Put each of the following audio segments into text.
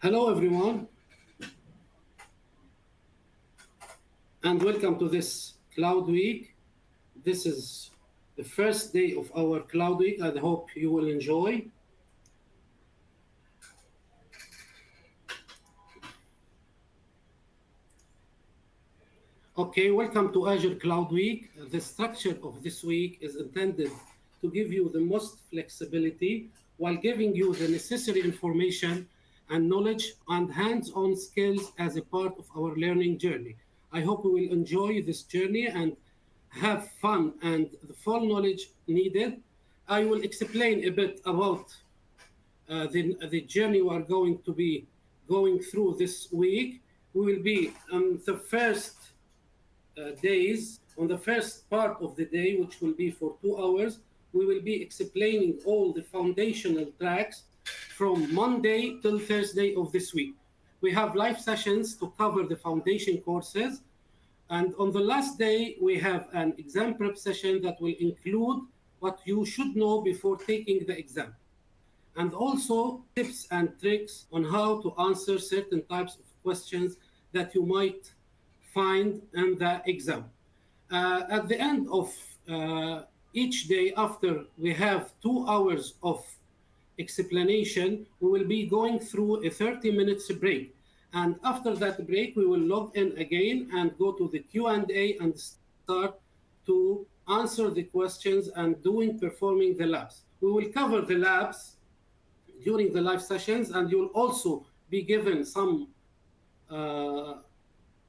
Hello, everyone, and welcome to this Cloud Week. This is the first day of our Cloud Week. I hope you will enjoy. Okay, welcome to Azure Cloud Week. The structure of this week is intended to give you the most flexibility while giving you the necessary information and knowledge and hands-on skills as a part of our learning journey. I hope we will enjoy this journey and have fun and the full knowledge needed. I will explain a bit about the journey we are going to be going through this week. We will be on the first days. On the first part of the day, which will be for 2 hours, we will be explaining all the foundational tracks from Monday till Thursday of this week. We have live sessions to cover the foundation courses. And on the last day, we have an exam prep session that will include what you should know before taking the exam. And also tips and tricks on how to answer certain types of questions that you might find in the exam. At the end of each day, after we have 2 hours of explanation, we will be going through a 30 minutes break. And after that break, we will log in again and go to the Q&A and start to answer the questions and performing the labs. We will cover the labs during the live sessions, and you'll also be given some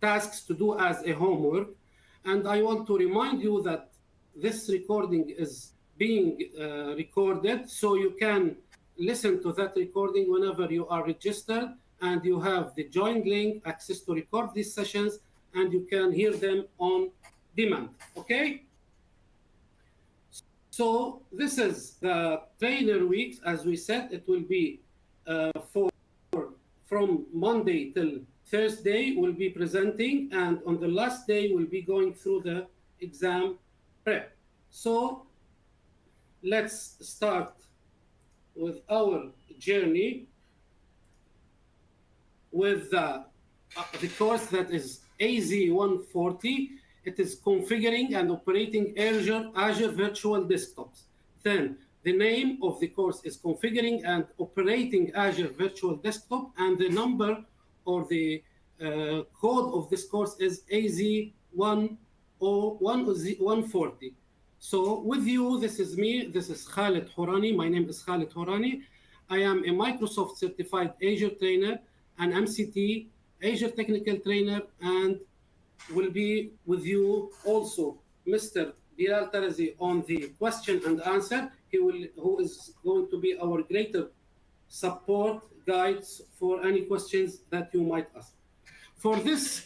tasks to do as a homework. And I want to remind you that this recording is being recorded, so you can listen to that recording whenever you are registered, and you have the join link, access to record these sessions, and you can hear them on demand, okay? So this is the trainer weeks. As we said, it will be from Monday till Thursday, we'll be presenting, and on the last day, we'll be going through the exam prep. So let's start with our journey with the course that is AZ140. It is configuring and operating Azure virtual desktops. Then the name of the course is configuring and operating Azure virtual desktop, and the number or the code of this course is AZ140. So with you, this is me. This is Khalid Hourani. My name is Khalid Hourani. I am a Microsoft certified Azure trainer, an MCT, Azure technical trainer, and will be with you also Mr. Bilal Tarazi on the question and answer. Who is going to be our greater support guides for any questions that you might ask. For this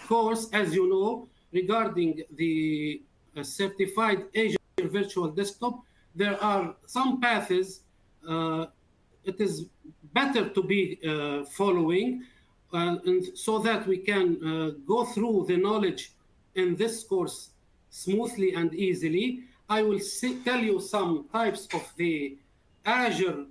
course, as you know, regarding the certified Azure virtual desktop, there are some paths it is better to be following, and so that we can go through the knowledge in this course smoothly and easily. I will tell you some types of the Azure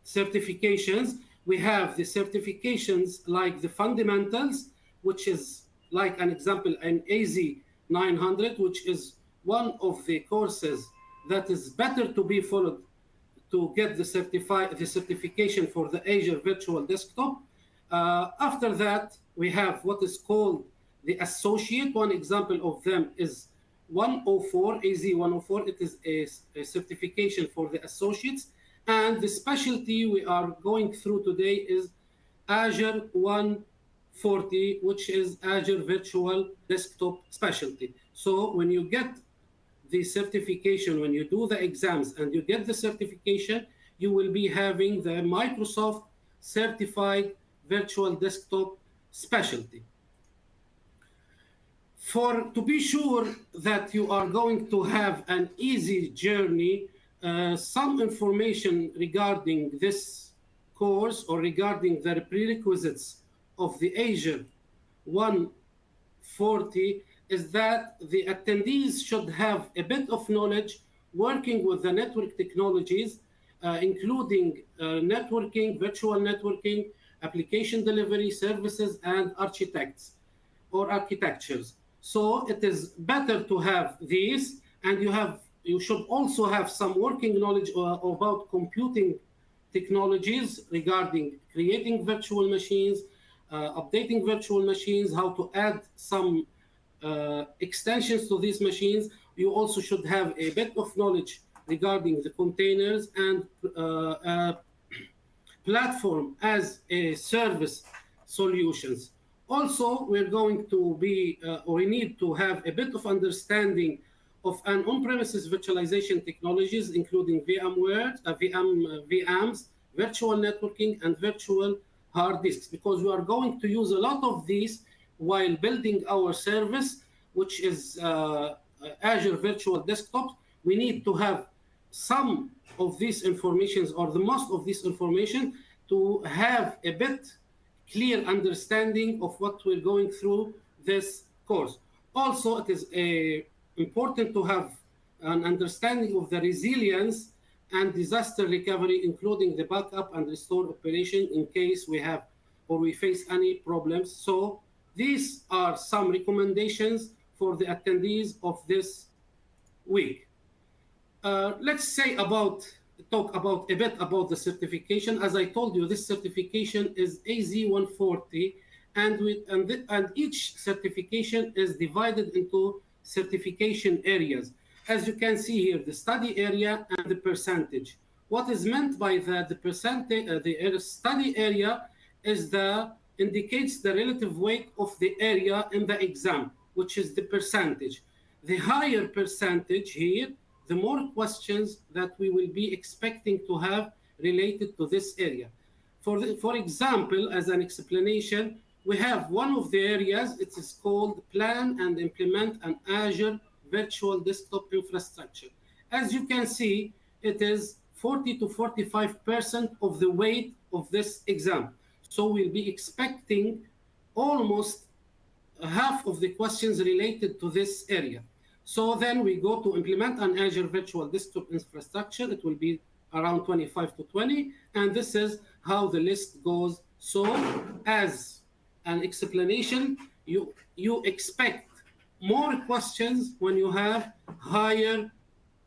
certifications. We have the certifications like the fundamentals, which is like an example, an AZ900, which is one of the courses that is better to be followed to get the certification for the Azure Virtual Desktop. After that, we have what is called the associate. One example of them is 104, AZ104. It is a certification for the associates. And the specialty we are going through today is Azure 140, which is Azure Virtual Desktop Specialty. So when you get the certification, when you do the exams and you get the certification, you will be having the Microsoft Certified Virtual Desktop Specialty. To be sure that you are going to have an easy journey, some information regarding this course or regarding the prerequisites of the Azure 140 is that the attendees should have a bit of knowledge working with the network technologies including networking, virtual networking, application delivery, services, and architects or architectures. So it is better to have these, and you should also have some working knowledge about computing technologies regarding creating virtual machines, updating virtual machines, how to add some extensions to these machines. You also should have a bit of knowledge regarding the containers and platform as a service solutions. Also, we're going to be, or we need to have a bit of understanding of an on-premises virtualization technologies, including VMs, virtual networking, and virtual hard disks, because we are going to use a lot of these while building our service, which is Azure Virtual Desktop. We need to have some of these informations, or the most of this information, to have a bit clear understanding of what we're going through this course. Also, it is important to have an understanding of the resilience and disaster recovery, including the backup and restore operation in case we have or we face any problems. So these are some recommendations for the attendees of this week. Let's talk about a bit about the certification. As I told you, this certification is AZ140, and each certification is divided into certification areas. As you can see here, the study area and the percentage. What is meant by the percentage? The study area is indicates the relative weight of the area in the exam, which is the percentage. The higher percentage here, the more questions that we will be expecting to have related to this area. For example, as an explanation, we have one of the areas, it is called Plan and Implement an Azure Virtual Desktop Infrastructure. As you can see, it is 40 to 45% of the weight of this exam. So we'll be expecting almost half of the questions related to this area. So then we go to implement an Azure Virtual Desktop Infrastructure. It will be around 25 to 20. And this is how the list goes. So as an explanation, you expect more questions when you have higher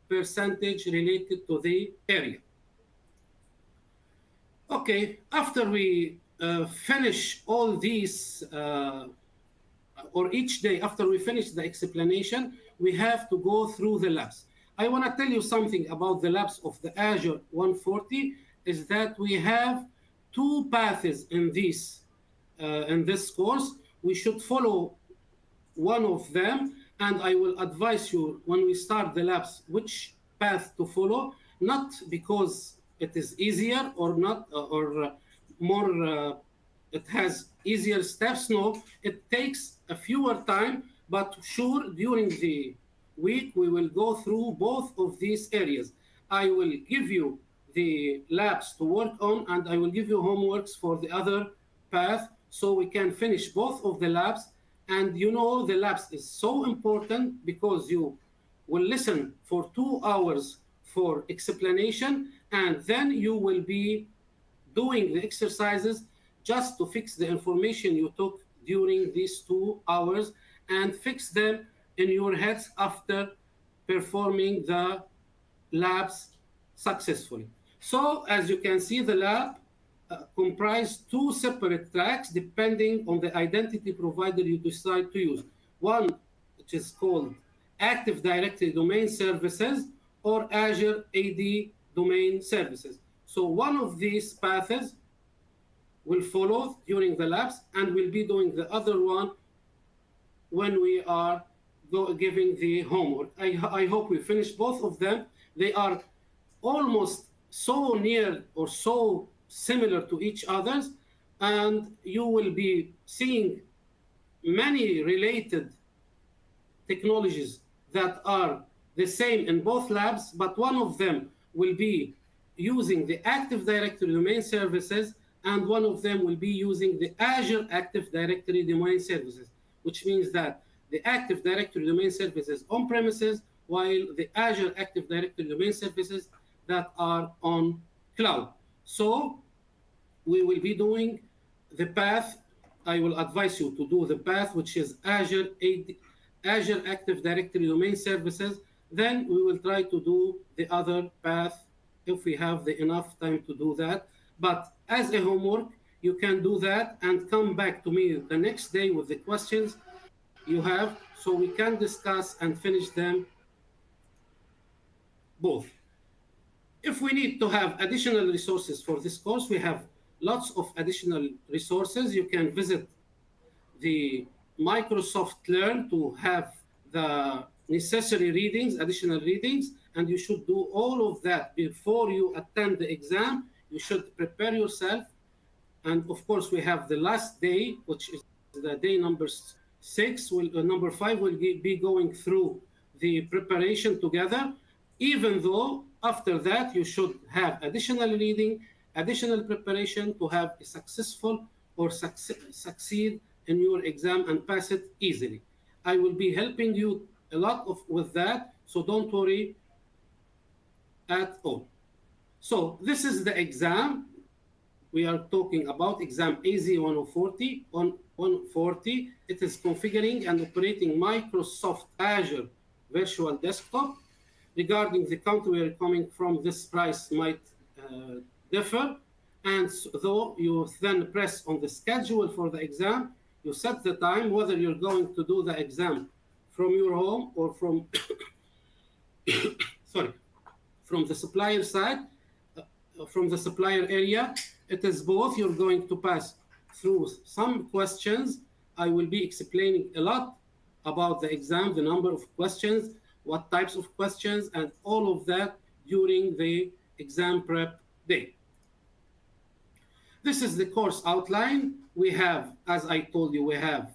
percentage related to the area. Okay, after we finish all these, or each day after we finish the explanation, we have to go through the labs. I want to tell you something about the labs of the Azure 140, is that we have two paths in this course. We should follow one of them, and I will advise you when we start the labs which path to follow, not because it is easier or not, or more, it has easier steps. No, it takes a fewer time, but sure, during the week, we will go through both of these areas. I will give you the labs to work on, and I will give you homeworks for the other path, so we can finish both of the labs. And you know, the labs is so important because you will listen for 2 hours for explanation, and then you will be doing the exercises just to fix the information you took during these 2 hours and fix them in your heads after performing the labs successfully. So as you can see, the lab comprise 2 separate tracks depending on the identity provider you decide to use. One, which is called Active Directory Domain Services, or Azure AD Domain Services. So one of these paths will follow during the labs, and we'll be doing the other one when we are giving the homework. I hope we finish both of them. They are almost so near or so similar to each other, and you will be seeing many related technologies that are the same in both labs, but one of them will be using the Active Directory Domain Services, and one of them will be using the Azure Active Directory Domain Services, which means that the Active Directory Domain Services on premises, while the Azure Active Directory Domain Services that are on cloud. So we will be doing the path. I will advise you to do the path, which is Azure Active Directory Domain Services. Then we will try to do the other path if we have the enough time to do that. But as a homework, you can do that and come back to me the next day with the questions you have, so we can discuss and finish them both. If we need to have additional resources for this course, we have lots of additional resources. You can visit the Microsoft Learn to have the necessary readings, additional readings, and you should do all of that before you attend the exam. You should prepare yourself. And of course, we have the last day, which is the day number 6. Number 5 will be going through the preparation together, even though after that you should have additional reading, additional preparation to have a successful or succeed in your exam and pass it easily. I will be helping you a lot with that, so don't worry at all. So this is the exam. We are talking about exam AZ140 on 140. It is configuring and operating Microsoft Azure Virtual Desktop. Regarding the country we are coming from, this price might differ. And though you then press on the schedule for the exam, you set the time, whether you're going to do the exam from your home or from, from the supplier side, from the supplier area. It is both. You're going to pass through some questions. I will be explaining a lot about the exam, the number of questions, what types of questions, and all of that during the exam prep day. This is the course outline. We have, as I told you, we have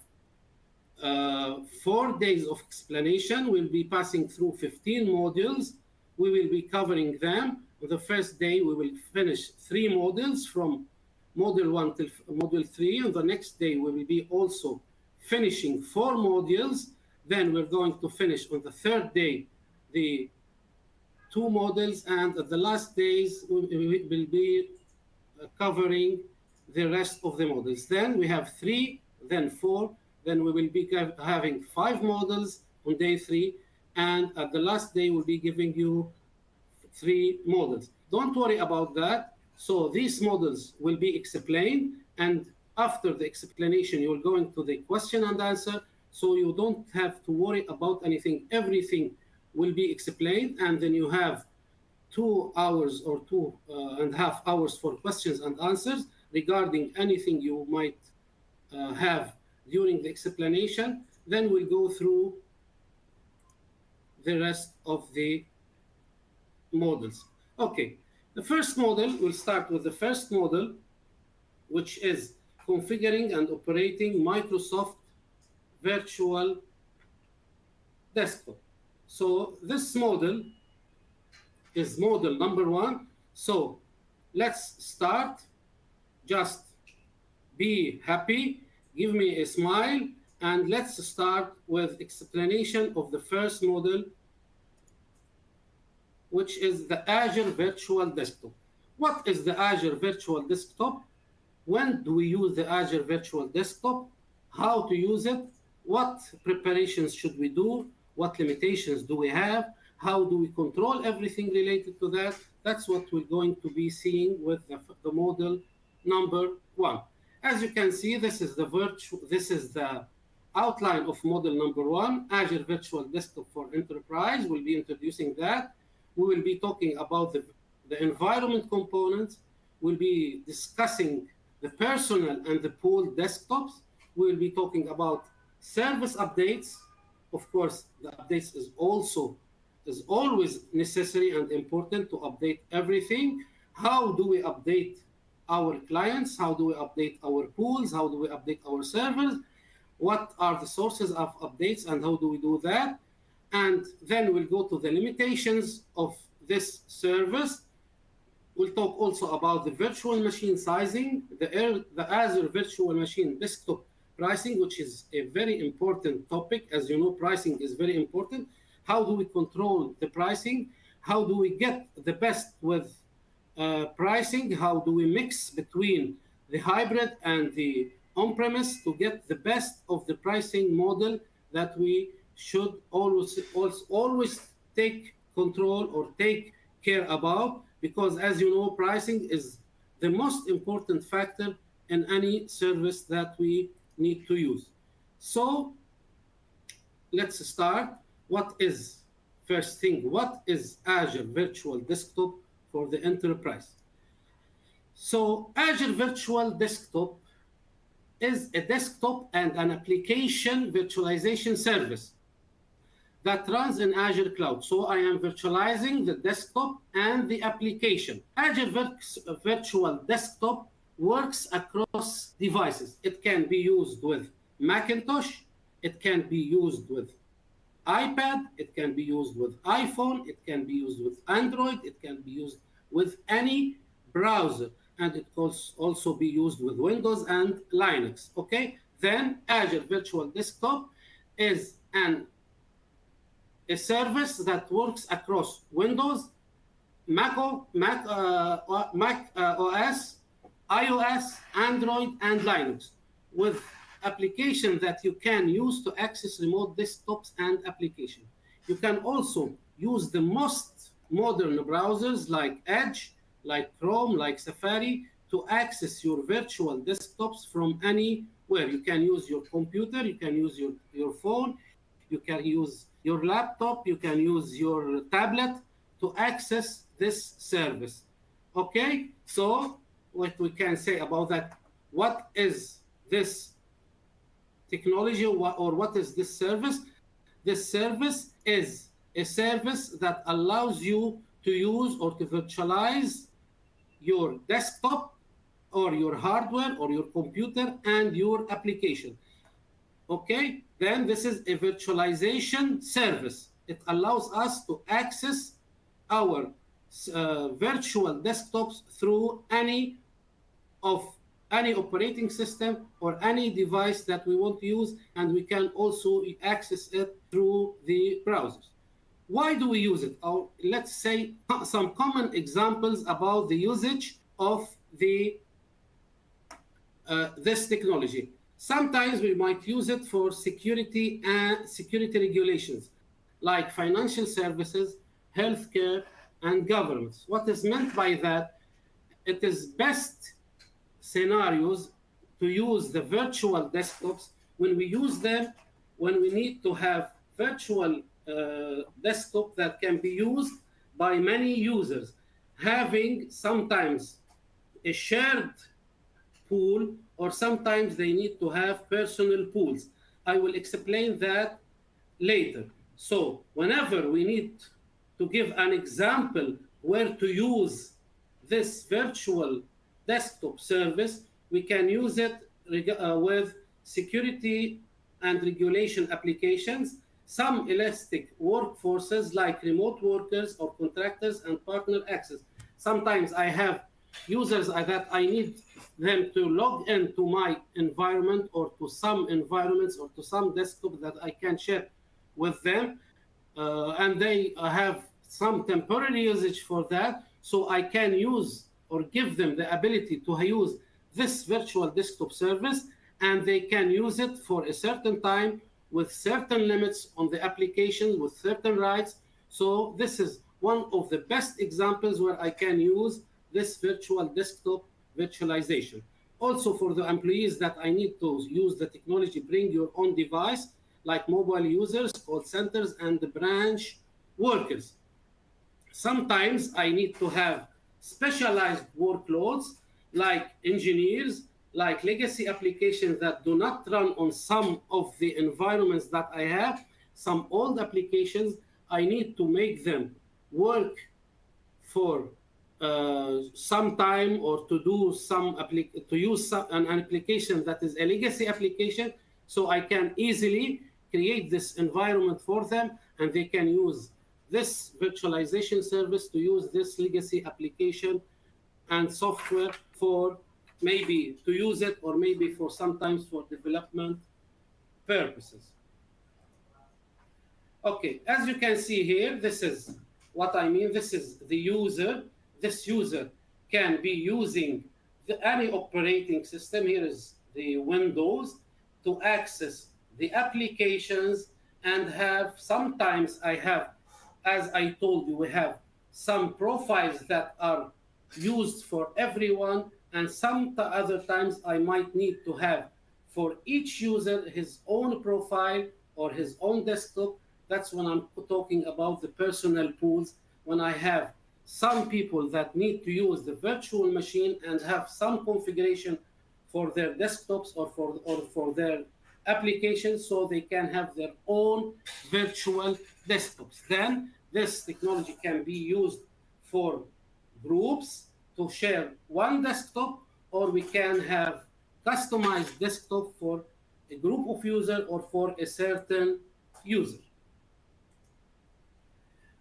4 days of explanation. We'll be passing through 15 modules. We will be covering them. On the first day, we will finish 3 modules from module 1 till module 3. On the next day, we will be also finishing 4 modules. Then we're going to finish on the third day the 2 modules, and at the last days we will be covering the rest of the modules. Then we have 3, then 4, then we will be having 5 modules on day 3, and at the last day we'll be giving you 3 models. Don't worry about that. So these models will be explained, and after the explanation, you will go into the question and answer. So you don't have to worry about anything. Everything will be explained, and then you have 2 hours or 2.5 hours for questions and answers regarding anything you might have during the explanation. Then we'll go through the rest of the models. Okay, the first model, we'll start with the first model, which is configuring and operating Microsoft Virtual Desktop. So this model is model number 1. So let's start. Just be happy, give me a smile, and let's start with explanation of the first model, which is the Azure Virtual Desktop. What is the Azure Virtual Desktop? When do we use the Azure Virtual Desktop? How to use it? What preparations should we do? What limitations do we have? How do we control everything related to that? That's what we're going to be seeing with the model number 1. As you can see, this is the outline of model number 1, Azure Virtual Desktop for Enterprise. We'll be introducing that. We will be talking about the environment components. We'll be discussing the personal and the pooled desktops. We'll be talking about service updates. Of course, the updates is always necessary and important to update everything. How do we update our clients? How do we update our pools? How do we update our servers? What are the sources of updates and how do we do that? And then we'll go to the limitations of this service. We'll talk also about the virtual machine sizing, the Azure Virtual Machine Desktop pricing, which is a very important topic. As you know, pricing is very important. How do we control the pricing? how do we get the best with pricing? How do we mix between the hybrid and the on-premise to get the best of the pricing model that we should always take control or take care about? Because as you know, pricing is the most important factor in any service that we need to use. So let's start. What is, first thing, what is Azure Virtual Desktop for the enterprise? So Azure Virtual Desktop is a desktop and an application virtualization service that runs in Azure Cloud. So I am virtualizing the desktop and the application. Azure Virtual Desktop works across devices. It can be used with Macintosh, it can be used with iPad, it can be used with iPhone, it can be used with Android, it can be used with any browser, and it can also be used with Windows and Linux. Okay, then Azure Virtual Desktop is a service that works across Windows, Mac OS, iOS, Android, and Linux, with application that you can use to access remote desktops and application. You can also use the most modern browsers like Edge, like Chrome, like Safari to access your virtual desktops from anywhere. You can use your computer, you can use your phone, you can use your laptop, you can use your tablet to access this service. Okay, so what we can say about that, what is this technology or what is this service? This service is a service that allows you to use or to virtualize your desktop or your hardware or your computer and your application. Okay, then this is a virtualization service. It allows us to access our virtual desktops through any operating system or any device that we want to use, and we can also access it through the browsers. Why do we use it? Or let's say some common examples about the usage of this technology. Sometimes we might use it for security and security regulations, like financial services, healthcare, and governments. What is meant by that? It is best scenarios to use the virtual desktops when we use them, when we need to have virtual desktop that can be used by many users, having sometimes a shared pool, or sometimes they need to have personal pools. I will explain that later. So whenever we need to give an example where to use this virtual desktop service, we can use it with security and regulation applications, some elastic workforces like remote workers or contractors and partner access. Sometimes I have users that I need them to log into my environment or to some environments or to some desktop that I can share with them, and they have some temporary usage for that. So I can use or give them the ability to use this virtual desktop service, and they can use it for a certain time with certain limits on the application, with certain rights. So this is one of the best examples where I can use this virtual desktop virtualization. Also for the employees that I need to use the technology, bring your own device, like mobile users, call centers, and the branch workers. Sometimes I need to have specialized workloads like engineers, like legacy applications that do not run on some of the environments that I have. Some old applications, I need to make them work for some time, or to do an application that is a legacy application, so I can easily create this environment for them, and they can use this virtualization service to use this legacy application and software for maybe to use it, or maybe for sometimes for development purposes. Okay, as you can see here, this is What I mean, this is the user. This user can be using any operating system. Here is the Windows to access the applications and have, sometimes I have, as I told you, we have some profiles that are used for everyone, and some other times I might need to have for each user his own profile or his own desktop. That's when I'm talking about the personal pools, when I have some people that need to use the virtual machine and have some configuration for their desktops or for their applications, so they can have their own virtual desktops. Then this technology can be used for groups to share one desktop, or we can have customized desktop for a group of users or for a certain user.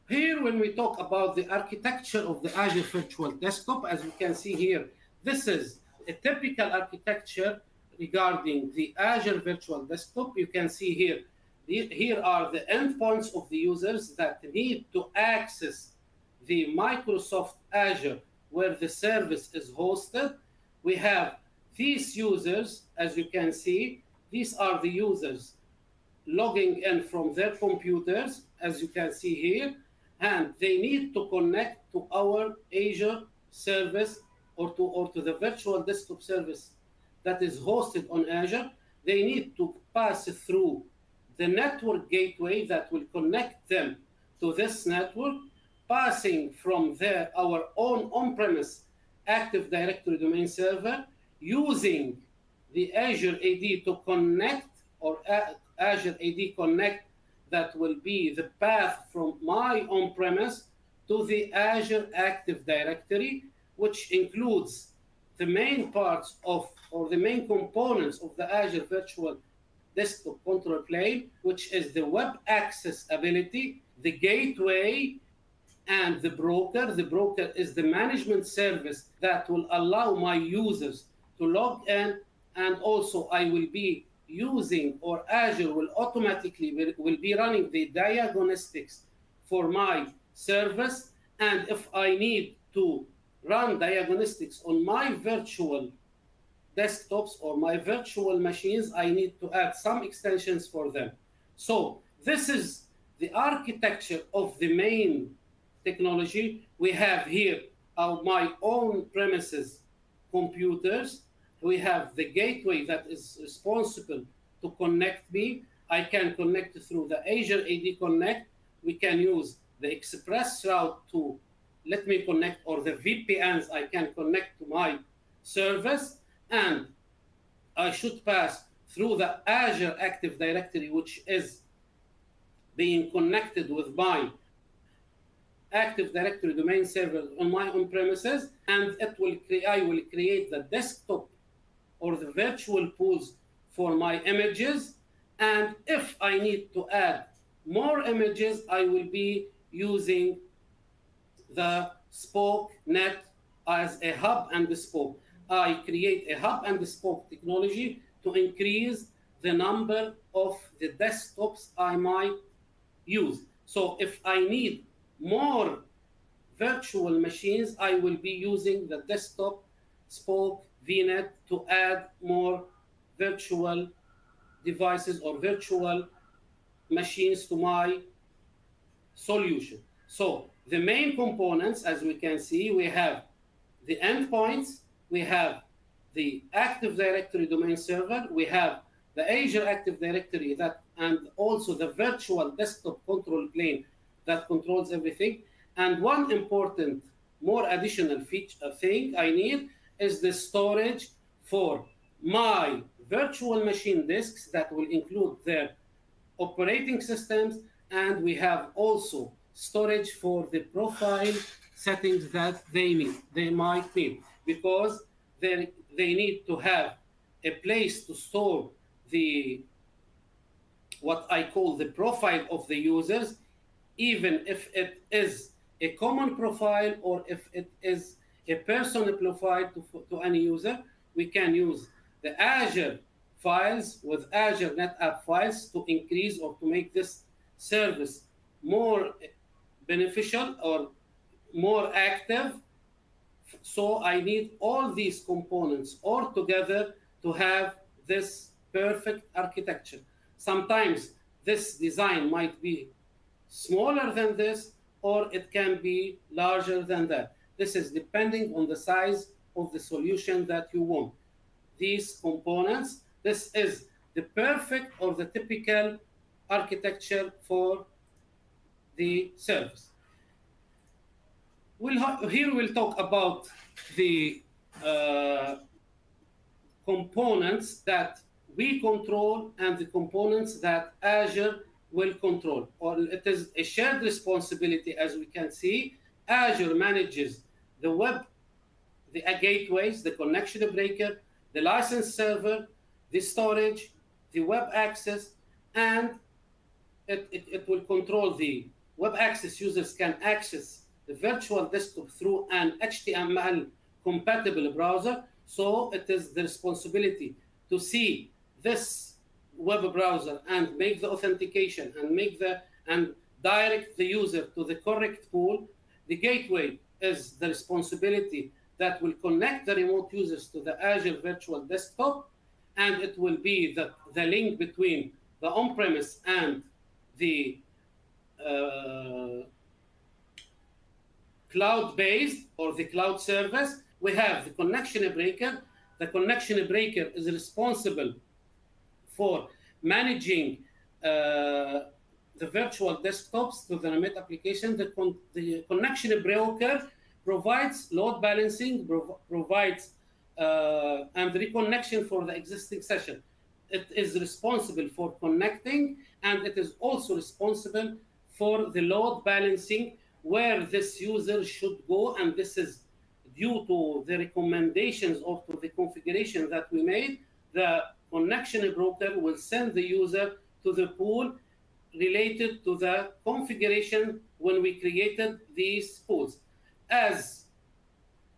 Here, when we talk about the architecture of the Azure Virtual Desktop, as you can see here, this is a typical architecture regarding the Azure Virtual Desktop. You can see here, here are the endpoints of the users that need to access the Microsoft Azure where the service is hosted. We have these users, as you can see, these are the users logging in from their computers, as you can see here, and they need to connect to our Azure service or to the virtual desktop service that is hosted on Azure. They need to pass through the network gateway that will connect them to this network, passing from there our own on-premise Active Directory domain server, using the Azure AD to connect, or Azure AD Connect, that will be the path from my on-premise to the Azure Active Directory, which includes the main parts of, or the main components of the Azure Virtual Desktop Control Plane, which is the web access ability, the gateway, and the broker. The broker is the management service that will allow my users to log in, and also I will be using, or Azure will automatically will be running the diagnostics for my service. And if I need to run diagnostics on my virtual desktops or my virtual machines, I need to add some extensions for them. So this is the architecture of the main technology. We have here my own premises computers. We have the gateway that is responsible to connect me. I can connect through the Azure AD Connect. We can use the express route to let me connect, or the VPNs I can connect to my service. And I should pass through the Azure Active Directory, which is being connected with my Active Directory domain server on my own premises, and I will create the desktop or the virtual pools for my images. And if I need to add more images, I will be using the spoke net as a hub and spoke. I create a hub and spoke technology to increase the number of the desktops I might use. So if I need more virtual machines, I will be using the desktop spoke VNet to add more virtual devices or virtual machines to my solution. So the main components, as we can see, we have the endpoints, we have the Active Directory domain server, we have the Azure Active Directory, that, and also the virtual desktop control plane that controls everything. And one important, more additional feature thing I need is the storage for my virtual machine disks that will include their operating systems, and we have also storage for the profile settings that they might need, because they need to have a place to store the, what I call the profile of the users, even if it is a common profile or if it is a personal profile to any user. We can use the Azure files with Azure NetApp files to increase or to make this service more beneficial or more active. So I need all these components all together to have this perfect architecture. Sometimes this design might be smaller than this, or it can be larger than that. This is depending on the size of the solution that you want. These components, this is the perfect or the typical architecture for the service. Here we'll talk about the components that we control and the components that Azure will control. Or it is a shared responsibility, as we can see. Azure manages the web, the gateways, the connection breaker, the license server, the storage, the web access, and it will control the web access. Users can access the virtual desktop through an HTML compatible browser. So it is the responsibility to see this web browser and make the authentication and direct the user to the correct pool. The gateway is the responsibility that will connect the remote users to the Azure virtual desktop, and it will be the link between the on-premise and the cloud-based or the cloud service. We have the connection breaker. The connection breaker is responsible for managing the virtual desktops to the remote application. The connection broker provides load balancing, provides and reconnection for the existing session. It is responsible for connecting, and it is also responsible for the load balancing where this user should go, and this is due to the recommendations or to the configuration that we made. The connection broker will send the user to the pool related to the configuration when we created these pools. As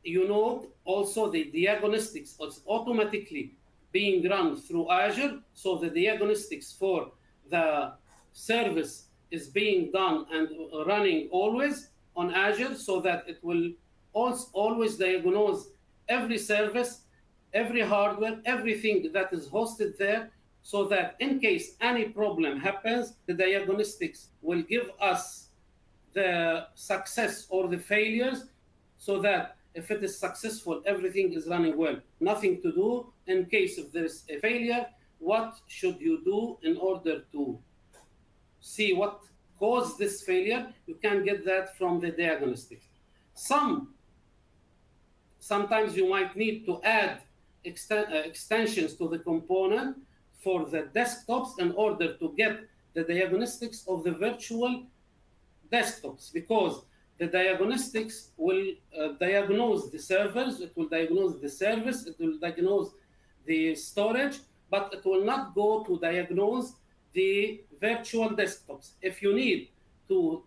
you know, also the diagnostics is automatically being run through Azure. So the diagnostics for the service is being done and running always on Azure, so that it will always diagnose every service, every hardware, everything that is hosted there, so that in case any problem happens, the diagnostics will give us the success or the failures, so that if it is successful, everything is running well. Nothing to do. In case if there's a failure, what should you do in order to see what caused this failure? You can get that from the diagnostics. Sometimes you might need to add extensions to the component for the desktops in order to get the diagnostics of the virtual desktops, because the diagnostics will diagnose the servers, it will diagnose the service, it will diagnose the storage, but it will not go to diagnose the virtual desktops. If you need to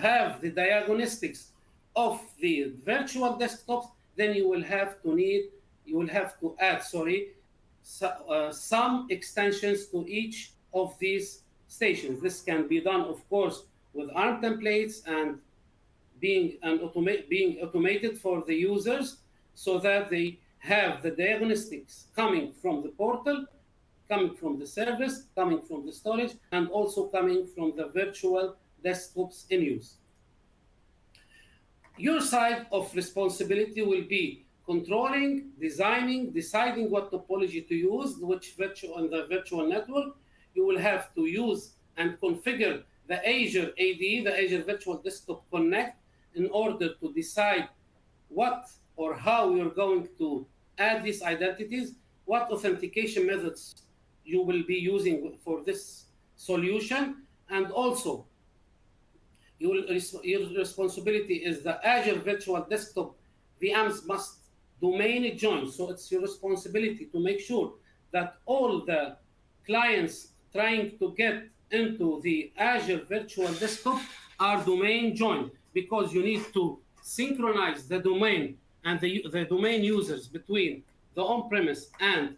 have the diagnostics of the virtual desktops, then you will have to add some extensions to each of these stations. This can be done, of course, with ARM templates and being automated for the users, so that they have the diagnostics coming from the portal, coming from the service, coming from the storage, and also coming from the virtual desktops in use. Your side of responsibility will be controlling, designing, deciding what topology to use, which on the virtual network. You will have to use and configure the Azure AD, the Azure Virtual Desktop Connect, in order to decide what or how you're going to add these identities, what authentication methods you will be using for this solution, and also your responsibility is the Azure Virtual Desktop VMs must domain join. So it's your responsibility to make sure that all the clients trying to get into the Azure Virtual Desktop are domain joined, because you need to synchronize the domain and the domain users between the on-premise and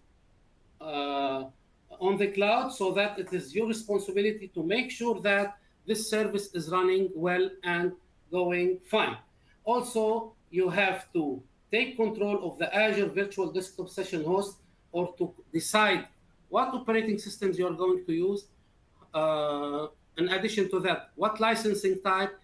on the cloud, so that it is your responsibility to make sure that this service is running well and going fine. Also, you have to take control of the Azure Virtual Desktop Session Host, or to decide what operating systems you're going to use. In addition to that, what licensing type,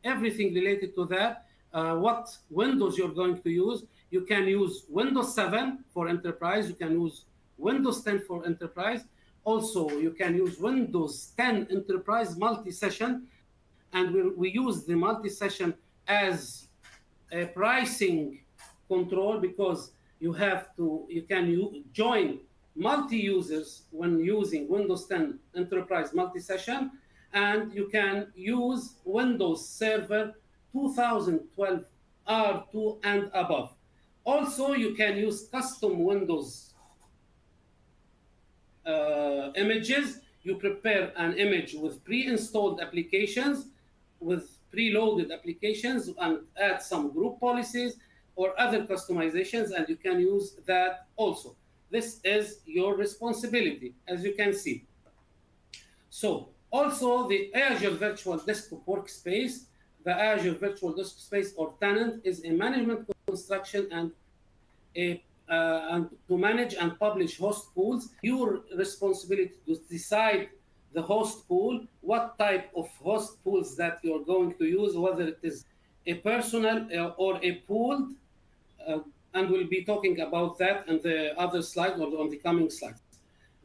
everything related to that, what Windows you're going to use. You can use Windows 7 for enterprise, you can use Windows 10 for enterprise. Also, you can use Windows 10 enterprise multi-session, and we use the multi-session as a pricing control, because you can join multi-users when using Windows 10 Enterprise multi-session, and you can use Windows Server 2012 R2 and above. Also, you can use custom Windows images. You prepare an image with pre-installed applications, with preloaded applications, and add some group policies or other customizations, and you can use that also. This is your responsibility, as you can see. So also the Azure Virtual Desktop Workspace, the Azure Virtual Desktop Space or tenant, is a management construction and to manage and publish host pools. Your responsibility to decide the host pool, what type of host pools that you're going to use, whether it is a personal or a pooled, and we'll be talking about that in the other slide or on the coming slides.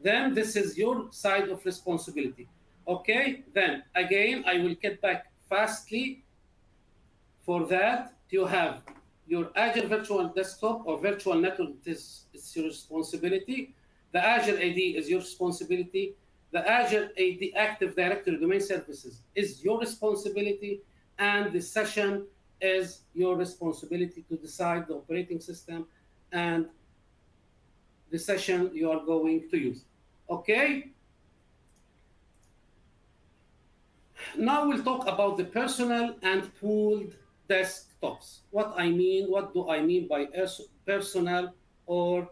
Then this is your side of responsibility. Okay, then again, I will get back fastly. For that, you have your Azure Virtual Desktop or Virtual Network, is your responsibility. The Azure AD is your responsibility. The Azure AD Active Directory Domain Services is your responsibility. And the session is your responsibility to decide the operating system and the session you are going to use. Okay? Now we'll talk about the personal and pooled desktops. What do I mean by personal or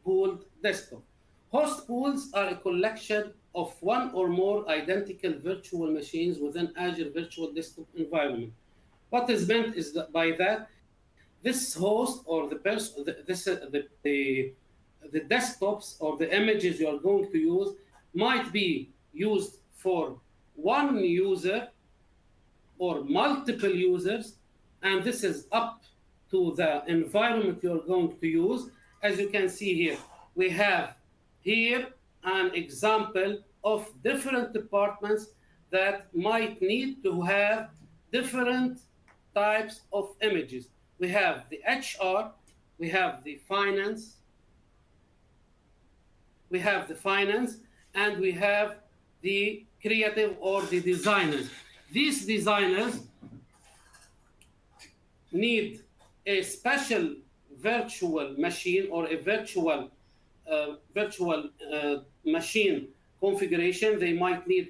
pooled desktop? Host pools are a collection of one or more identical virtual machines within Azure Virtual Desktop environment. What is meant is that by that, this host or the desktops or the images you are going to use might be used for one user or multiple users, and this is up to the environment you're going to use. As you can see here, we have here an example of different departments that might need to have different types of images. We have the HR, we have the finance, and we have the creative or the designers. These designers need a special virtual machine or a virtual machine configuration. They might need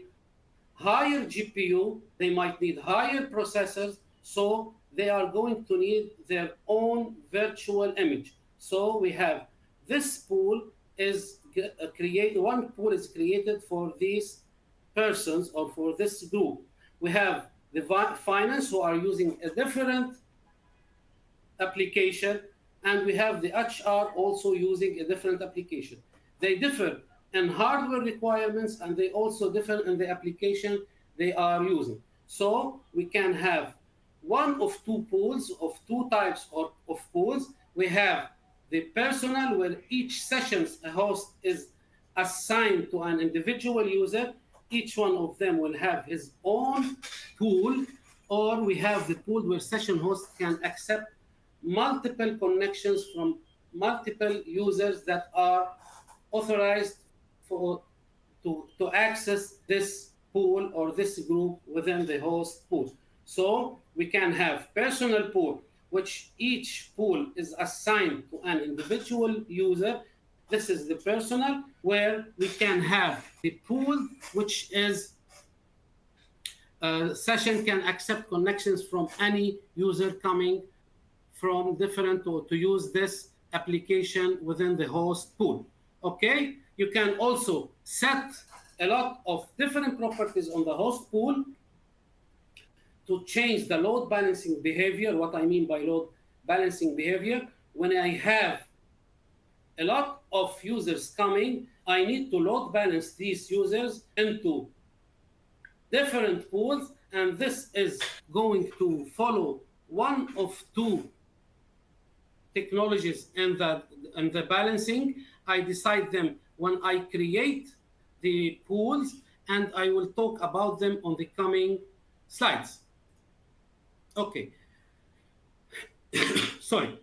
higher GPU, they might need higher processors, so they are going to need their own virtual image. So we have this pool is created, one pool is created for these persons or for this group. We have the finance who are using a different application, and we have the HR also using a different application. They differ in hardware requirements, and they also differ in the application they are using. So we can have one of two pools, of two types of pools. We have the personal, where each session's host is assigned to an individual user. Each one of them will have his own pool, or we have the pool where session host can accept multiple connections from multiple users that are authorized to access this pool or this group within the host pool. So we can have personal pool, which each pool is assigned to an individual user. This is the personal, where we can have the pool, which is session can accept connections from any user coming from different to use this application within the host pool. Okay, you can also set a lot of different properties on the host pool to change the load balancing behavior. What I mean by load balancing behavior, when I have a lot of users coming, I need to load balance these users into different pools, and this is going to follow one of two technologies in the balancing. I decide them when I create the pools, and I will talk about them on the coming slides. Okay, sorry.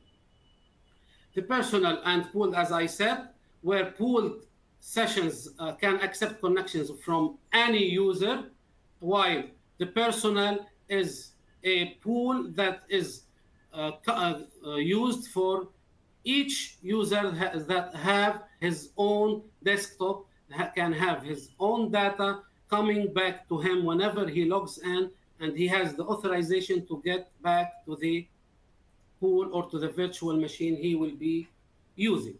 The personal and pooled, as I said, where pooled sessions can accept connections from any user, while the personal is a pool that is used for each user that have his own desktop, can have his own data coming back to him whenever he logs in, and he has the authorization to get back to the pool or to the virtual machine he will be using.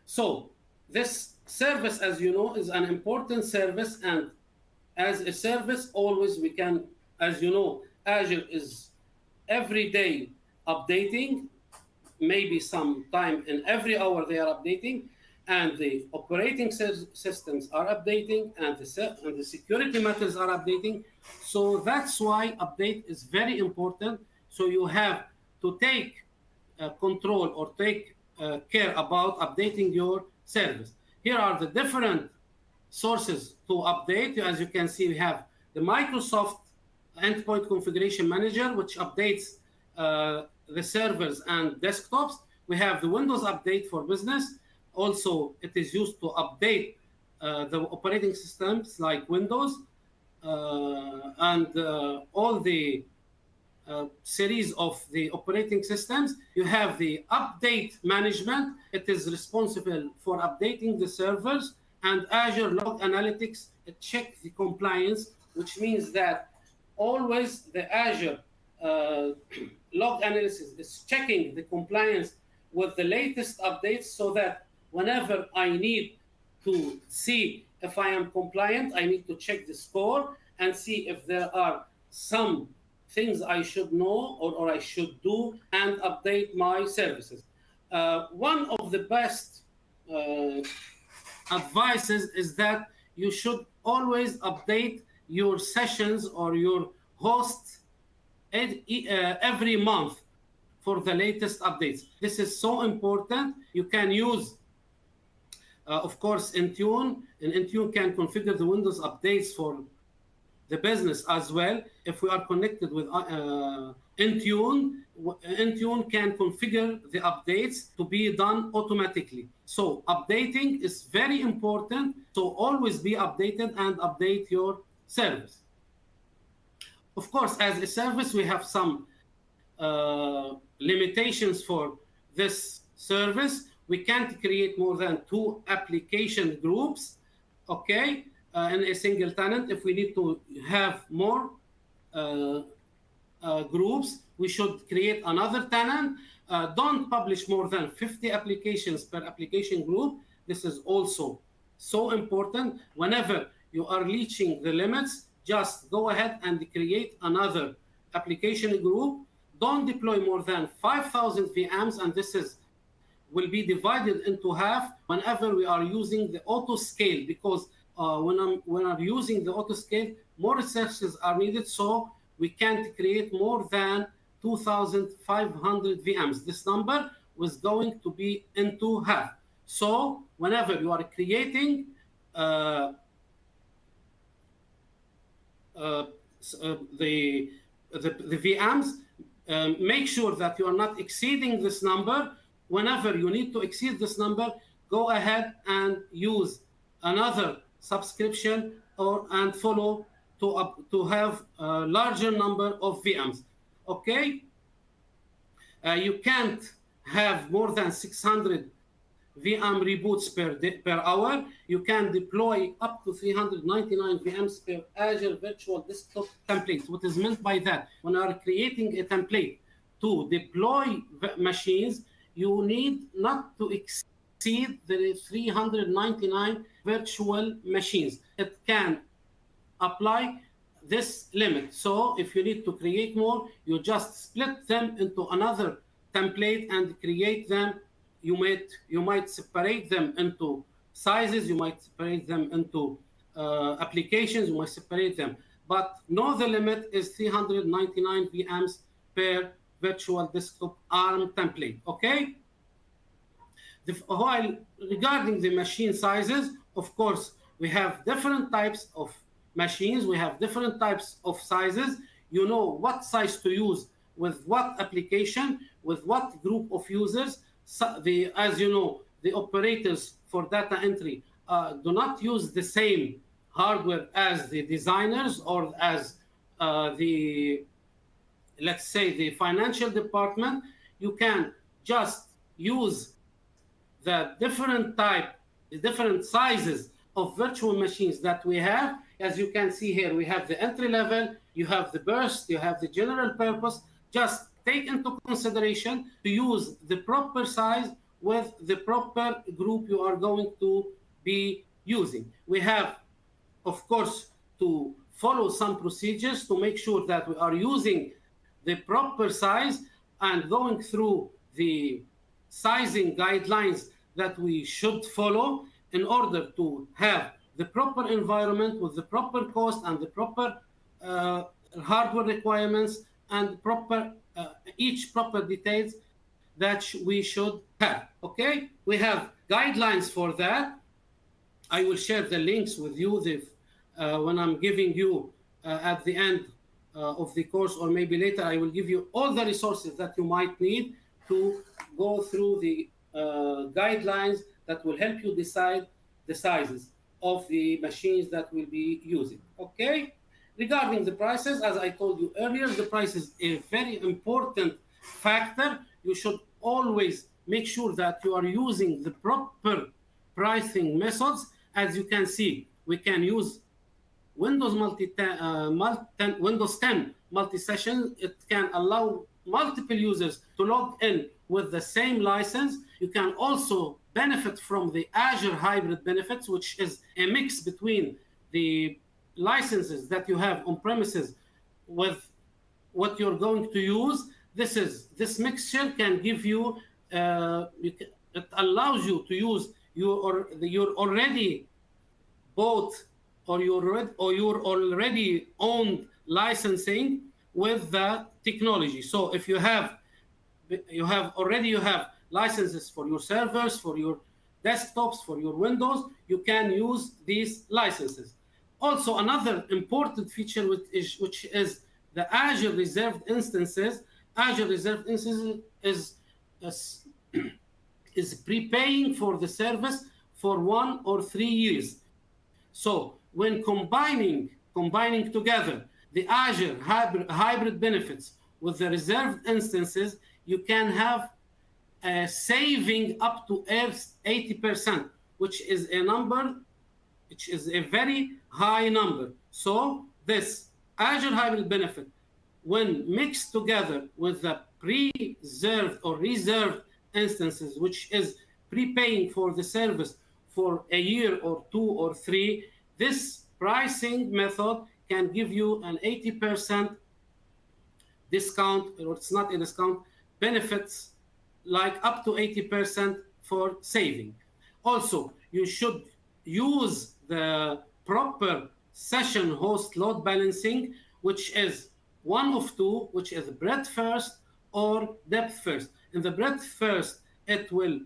So this service, as you know, is an important service, and as a service, always we can, as you know, Azure is every day updating, maybe some time in every hour they are updating, and the operating systems are updating, and the security matters are updating. So that's why update is very important. So you have to take control or take care about updating your service. Here are the different sources to update. As you can see, we have the Microsoft Endpoint Configuration Manager, which updates the servers and desktops. We have the Windows Update for Business. Also, it is used to update the operating systems like Windows and all the series of the operating systems. You have the update management. It is responsible for updating the servers, and Azure Log Analytics, it checks the compliance, which means that always the Azure log analysis is checking the compliance with the latest updates, so that whenever I need to see if I am compliant, I need to check the score and see if there are some things I should know or I should do, and update my services. One of the best advices is that you should always update your sessions or your hosts every month for the latest updates. This is so important. You can use, of course, Intune, and Intune can configure the Windows updates for the business as well. If we are connected with Intune, Intune can configure the updates to be done automatically. So updating is very important. So always be updated and update your service. Of course, as a service, we have some limitations for this service. We can't create more than 2 application groups, okay, in a single tenant. If we need to have more groups, we should create another tenant. Don't publish more than 50 applications per application group. This is also so important. Whenever you are reaching the limits, just go ahead and create another application group. Don't deploy more than 5,000 VMs, and this will be divided into half whenever we are using the auto scale, because when I'm using the auto scale, more resources are needed, so we can't create more than 2,500 VMs. This number was going to be into half. So whenever you are creating the VMs, make sure that you are not exceeding this number. Whenever you need to exceed this number, go ahead and use another subscription and follow to have a larger number of VMs. Okay? You can't have more than 600 VM reboots per hour. You can deploy up to 399 VMs per Azure Virtual Desktop template. What is meant by that? When you are creating a template to deploy machines, you need not to exceed exceed the 399 virtual machines. It can apply this limit. So if you need to create more, you just split them into another template and create them. You might separate them into sizes, you might separate them into applications, you might separate them. But no, the limit is 399 VMs per virtual desktop ARM template. Okay? While regarding the machine sizes, of course, we have different types of machines, we have different types of sizes. You know what size to use with what application, with what group of users. So as you know, the operators for data entry do not use the same hardware as the designers or as the, let's say, the financial department. You can just use the different sizes of virtual machines that we have. As you can see here, we have the entry level, you have the burst, you have the general purpose. Just take into consideration to use the proper size with the proper group you are going to be using. We have, of course, to follow some procedures to make sure that we are using the proper size and going through the sizing guidelines that we should follow in order to have the proper environment with the proper cost and the proper hardware requirements and each proper details that we should have. Okay, we have guidelines for that. I will share the links with you when I'm giving you at the end of the course, or maybe later. I will give you all the resources that you might need to go through the guidelines that will help you decide the sizes of the machines that we'll be using. Okay? Regarding the prices, as I told you earlier, the price is a very important factor. You should always make sure that you are using the proper pricing methods. As you can see, we can use Windows 10 multi-session. It can allow multiple users to log in with the same license. You can also benefit from the Azure hybrid benefits, which is a mix between the licenses that you have on premises with what you're going to use. This mixture can give you, it allows you to use your already bought or your already owned licensing with the technology. So if you have licenses for your servers, for your desktops, for your Windows, you can use these licenses. Also, another important feature which is the Azure reserved instances. Azure reserved instances is prepaying for the service for 1 or 3 years. So when combining together the Azure hybrid benefits with the reserved instances, you can have a saving up to 80%, which is a very high number. So this Azure hybrid benefit, when mixed together with the preserved or reserved instances, which is prepaying for the service for a year or 2 or 3, this pricing method can give you an 80% discount, or it's not a discount, benefits like up to 80% for saving. Also, you should use the proper session host load balancing, which is one of two, which is breadth first or depth first. In the breadth first, it will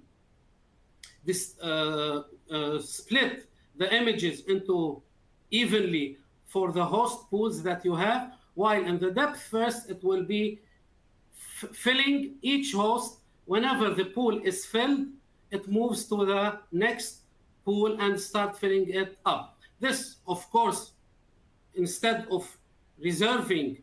split the images into evenly for the host pools that you have, while in the depth first, it will be filling each host. Whenever the pool is filled, it moves to the next pool and start filling it up. This, of course, instead of reserving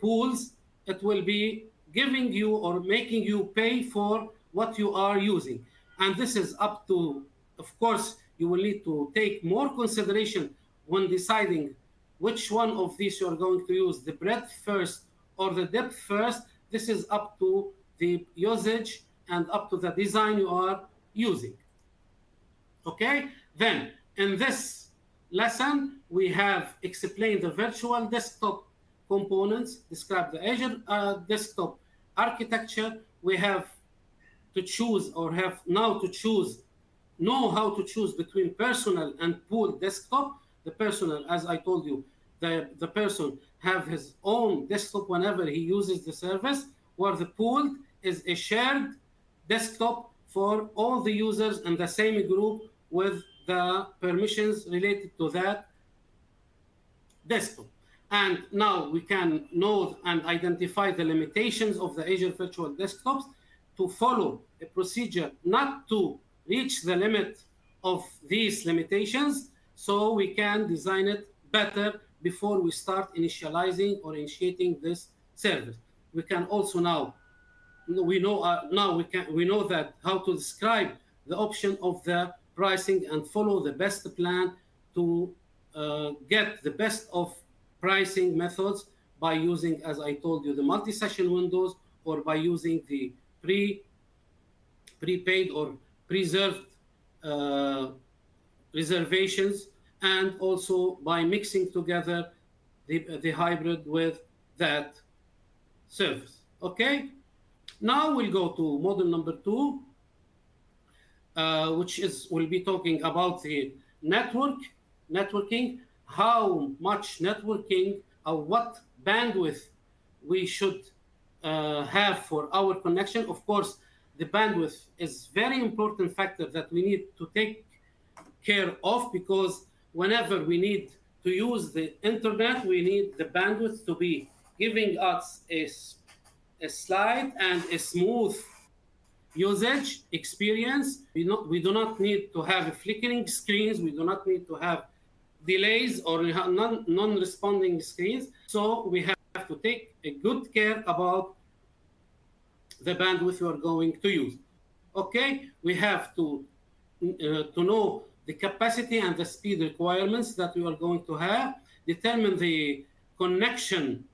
pools, it will be giving you or making you pay for what you are using. And this is up to, of course, you will need to take more consideration when deciding which one of these you are going to use, the breadth first or the depth first. This is up to the usage and up to the design you are using. Okay, then in this lesson, we have explained the virtual desktop components, described the Azure desktop architecture. We have to choose, or have now to choose, know how to choose between personal and pool desktop. The personal, as I told you, the person have his own desktop whenever he uses the service, where the pooled is a shared desktop for all the users in the same group with the permissions related to that desktop. And now we can know and identify the limitations of the Azure Virtual Desktops to follow a procedure not to reach the limit of these limitations, so we can design it better before we start initializing or initiating this service. We can also we know that how to describe the option of the pricing and follow the best plan to get the best of pricing methods by using, as I told you, the multi-session windows, or by using the prepaid or preserved uh, reservations, and also by mixing together the hybrid with that service. Okay, now we'll go to model number 2, which is we'll be talking about the networking, how much networking or what bandwidth we should have for our connection. Of course, the bandwidth is very important factor that we need to take care of, because whenever we need to use the internet, we need the bandwidth to be giving us a slide and a smooth usage experience. We do not need to have flickering screens. We do not need to have delays or non-responding screens. So we have to take a good care about the bandwidth you are going to use. Okay, we have to know the capacity and the speed requirements that we are going to have, determine the connection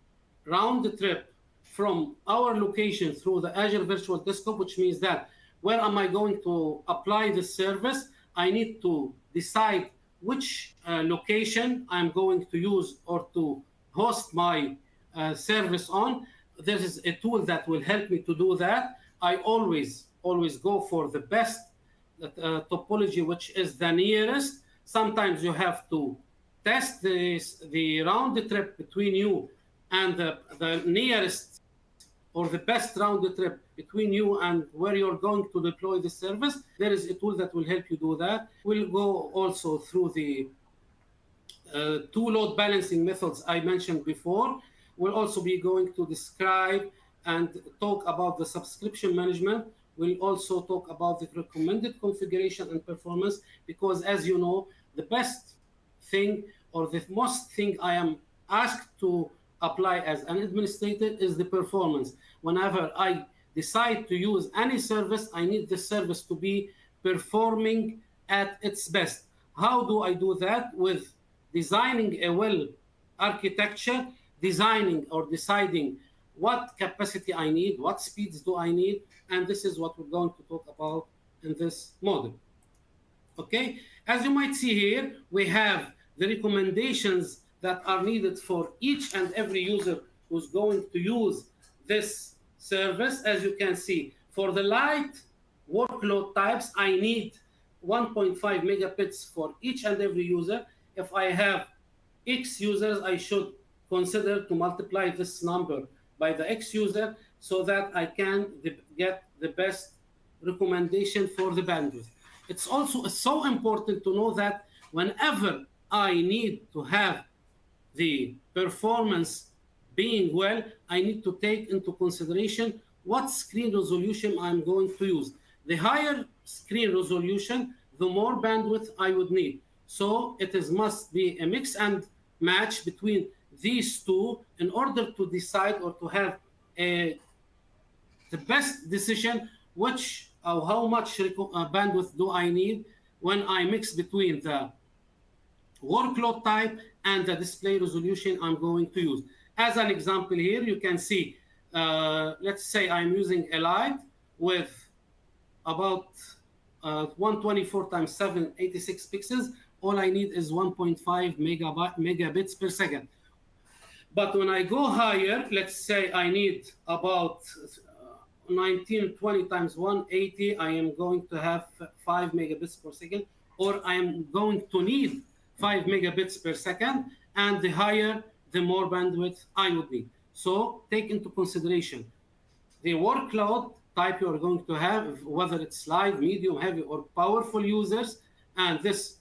round the trip from our location through the Azure Virtual Desktop, which means that where am I going to apply the service? I need to decide which location I'm going to use or to host my service on. There is a tool that will help me to do that. I always go for the best topology, which is the nearest. Sometimes you have to test the round trip between you and the nearest or the best round trip between you and where you're going to deploy the service. There is a tool that will help you do that. We'll go also through the two load balancing methods I mentioned before. We'll also be going to describe and talk about the subscription management. We'll also talk about the recommended configuration and performance, because as you know, the best thing or the most thing I am asked to apply as an administrator is the performance. Whenever I decide to use any service, I need the service to be performing at its best. How do I do that? With designing a well architecture, designing or deciding what capacity I need, what speeds do I need, and this is what we're going to talk about in this model. Okay, as you might see here, we have the recommendations that are needed for each and every user who's going to use this service. As you can see, for the light workload types, I need 1.5 megabits for each and every user. If I have X users, I should consider to multiply this number by the X user so that I can get the best recommendation for the bandwidth. It's also so important to know that whenever I need to have the performance being well, I need to take into consideration what screen resolution I'm going to use. The higher screen resolution, the more bandwidth I would need. So must be a mix and match between these two in order to decide or to have the best decision which or how much bandwidth do I need when I mix between the workload type and the display resolution I'm going to use. As an example here, you can see, let's say I'm using a light with about 124 times 7, 86 pixels. All I need is 1.5 megabits per second. But when I go higher, let's say I need about 1920 times 180, I am going to have 5 megabits per second, or I am going to need 5 megabits per second, and the higher, the more bandwidth I would need. So take into consideration the workload type you are going to have, whether it's light, medium, heavy, or powerful users, and this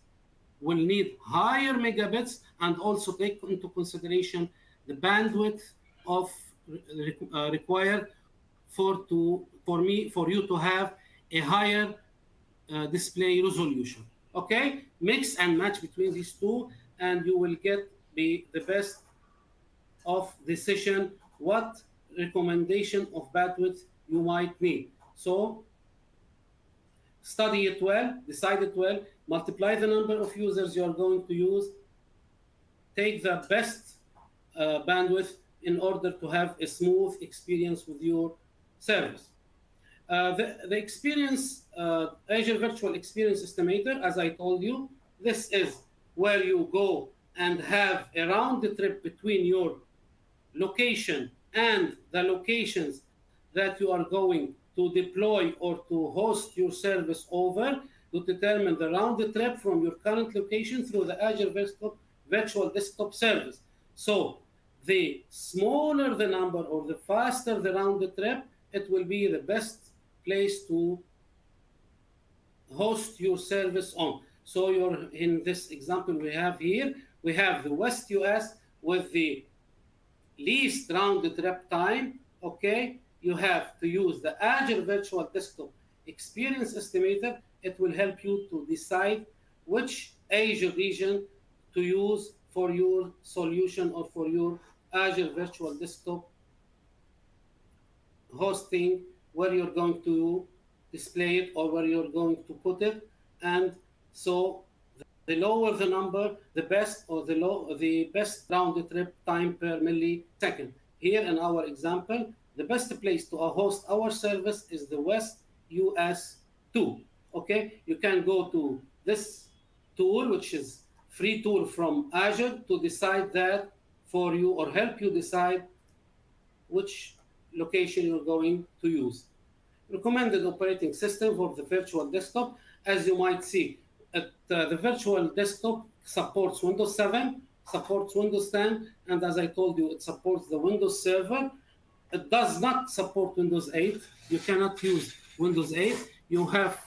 will need higher megabits, and also take into consideration the bandwidth of required for you to have a higher display resolution. Okay, mix and match between these two, and you will get the best of decision what recommendation of bandwidth you might need. So study it well, decide it well, multiply the number of users you are going to use, take the best bandwidth in order to have a smooth experience with your service. The experience, Azure Virtual Experience Estimator, as I told you, this is where you go and have a round trip between your location and the locations that you are going to deploy or to host your service over, to determine the round trip from your current location through the Azure Virtual Desktop Service. So the smaller the number or the faster the round trip, it will be the best place to host your service on. So you're in this example we have here, we have the West US with the least round trip time. Okay, you have to use the Azure Virtual Desktop Experience Estimator. It will help you to decide which Azure region to use for your solution or for your Azure Virtual Desktop hosting, where you're going to display it or where you're going to put it. And so the lower the number, the best, or the best round trip time per millisecond. Here in our example, the best place to host our service is the West US 2. Okay, you can go to this tool, which is free tool from Azure, to decide that for you or help you decide which location you're going to use. Recommended operating system for the virtual desktop. As you might see, the virtual desktop supports Windows 7, supports Windows 10, and as I told you, it supports the Windows Server. It does not support Windows 8. You cannot use Windows 8. You have,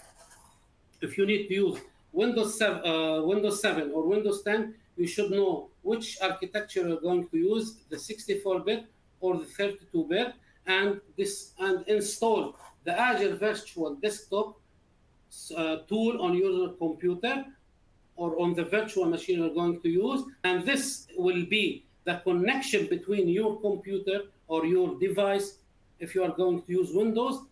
if you need to use Windows 7 or Windows 10, you should know which architecture you're going to use, the 64-bit or the 32-bit, and install the Azure Virtual Desktop tool on your computer or on the virtual machine you're going to use. And this will be the connection between your computer or your device, if you are going to use Windows,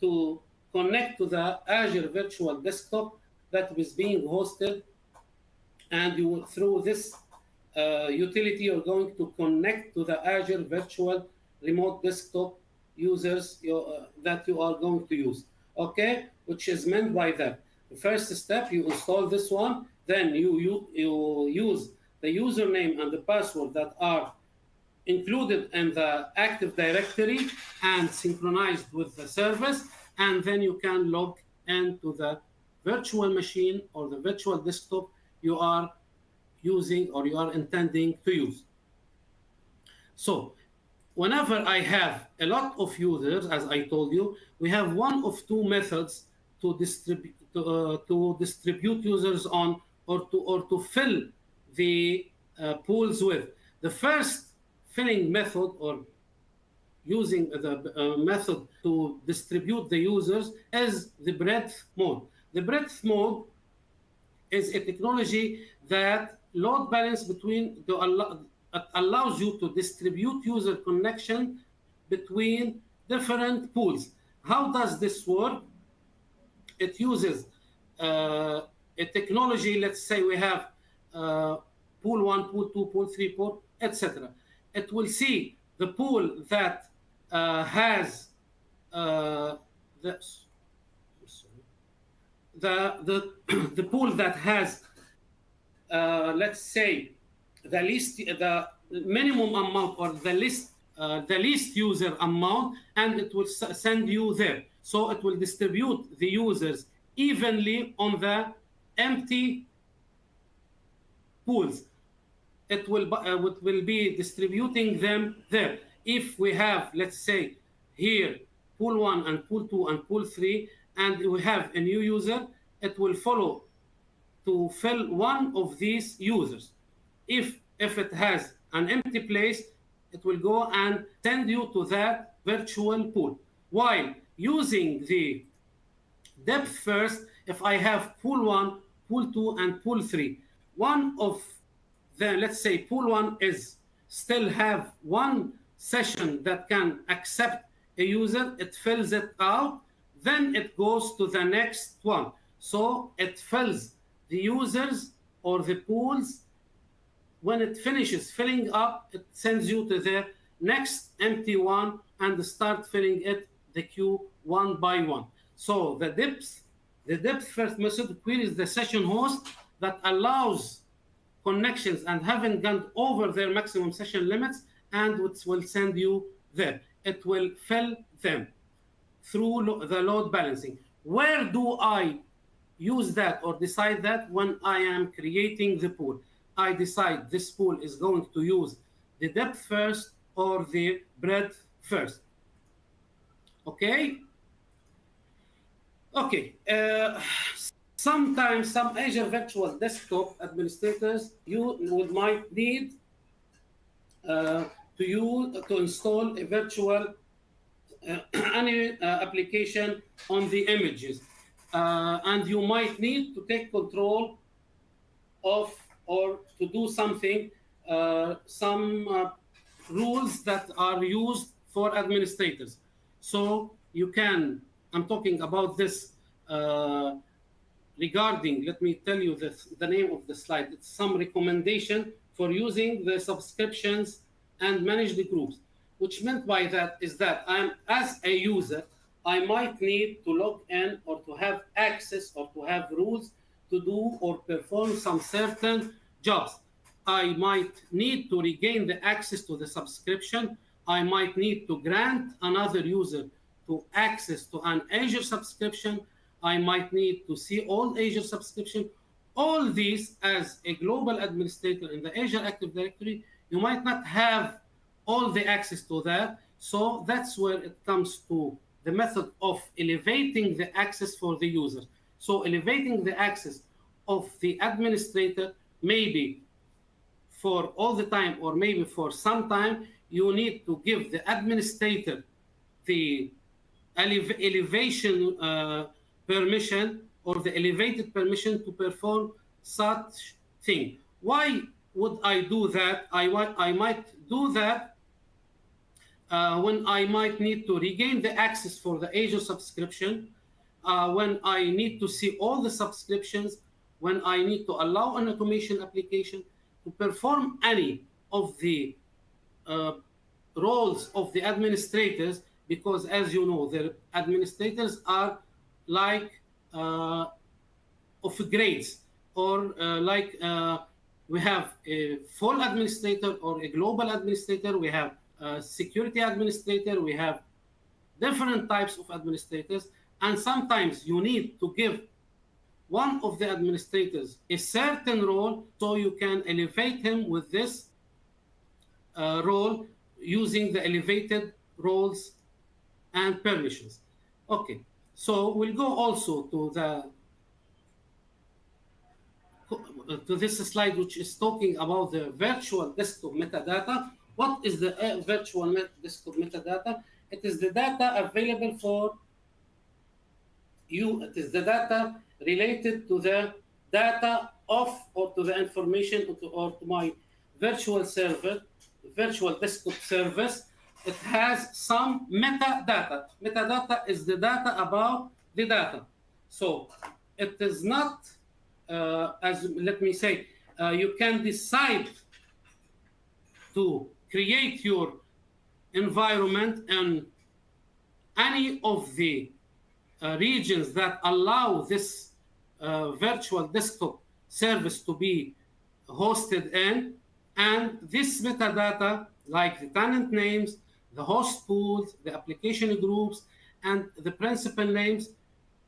to connect to the Azure Virtual Desktop that is being hosted. And you will, through this utility, you're going to connect to the Azure Virtual Remote Desktop users that you are going to use. Okay, which is meant by that. The first step, you install this one, then you use the username and the password that are included in the Active Directory and synchronized with the service, and then you can log into the virtual machine or the virtual desktop you are using or you are intending to use. So whenever I have a lot of users, as I told you, we have one of two methods to distribute users on, or to fill the pools with. The first filling method, or using the method to distribute the users, is the breadth mode. The breadth mode is a technology that load balance allows you to distribute user connection between different pools. How does this work? It uses a technology. Let's say we have pool 1, pool 2, pool 3, pool, etc. It will see the pool that has the pool that has, let's say, the minimum amount, or the least user amount, and it will send you there. So it will distribute the users evenly on the empty pools. It will be distributing them there. If we have, let's say, here pool 1 and pool 2 and pool 3, and we have a new user, it will follow to fill one of these users. If it has an empty place, it will go and send you to that virtual pool. While using the depth first, if I have pool 1, pool 2, and pool 3, one of the, let's say, pool 1 is still have one session that can accept a user, it fills it out, then it goes to the next one. So it fills the users or the pools. When it finishes filling up, it sends you to the next empty one and start filling it, the queue, one by one. So the depth first method queries the session host that allows connections and haven't gone over their maximum session limits, and it will send you there. It will fill them through the load balancing. Where do I use that or decide that? When I am creating the pool, I decide this pool is going to use the depth first or the breadth first. Okay. Okay. Sometimes some Azure Virtual Desktop administrators might need to install a virtual any application on the images, and you might need to take control of or to do something, some rules that are used for administrators. So you can, I'm talking about this regarding, let me tell you the name of the slide. It's some recommendation for using the subscriptions and manage the groups. Which meant by that is that as a user, I might need to log in or to have access or to have rules to do or perform some certain jobs. I might need to regain the access to the subscription. I might need to grant another user to access to an Azure subscription. I might need to see all Azure subscription. All these, as a global administrator in the Azure Active Directory, you might not have all the access to that. So that's where it comes to the method of elevating the access for the user. So elevating the access of the administrator, maybe for all the time or maybe for some time, you need to give the administrator the elevation permission or the elevated permission to perform such thing. Why would I do that? I might do that when I might need to regain the access for the Azure subscription, when I need to see all the subscriptions, when I need to allow an automation application to perform any of the roles of the administrators, because as you know, the administrators are like of grades, or we have a full administrator or a global administrator, we have a security administrator, we have different types of administrators, and sometimes you need to give one of the administrators a certain role so you can elevate him with this role using the elevated roles and permissions. Okay, so we'll go also to this slide, which is talking about the virtual desktop metadata. What is the virtual desktop metadata? It is the data available for you. It is the data related to the data of or to the information or to my virtual server, virtual desktop service. It has some metadata. Metadata is the data about the data. So it is not, as let me say, you can decide to create your environment in any of the regions that allow this virtual desktop service to be hosted in, and this metadata, like the tenant names, the host pools, the application groups, and the principal names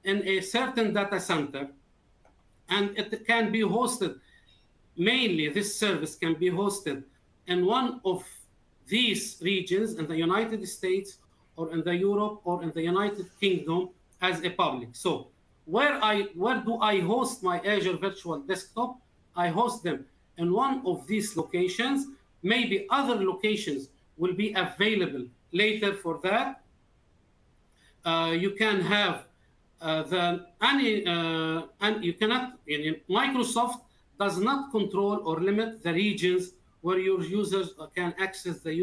in a certain data center, and it can be hosted, mainly this service can be hosted in one of these regions in the United States or in the Europe or in the United Kingdom as a public. So where do I host my Azure Virtual Desktop? I host them in one of these locations. Maybe other locations will be available later for that. You can have the any and you cannot Microsoft does not control or limit the regions where your users can access their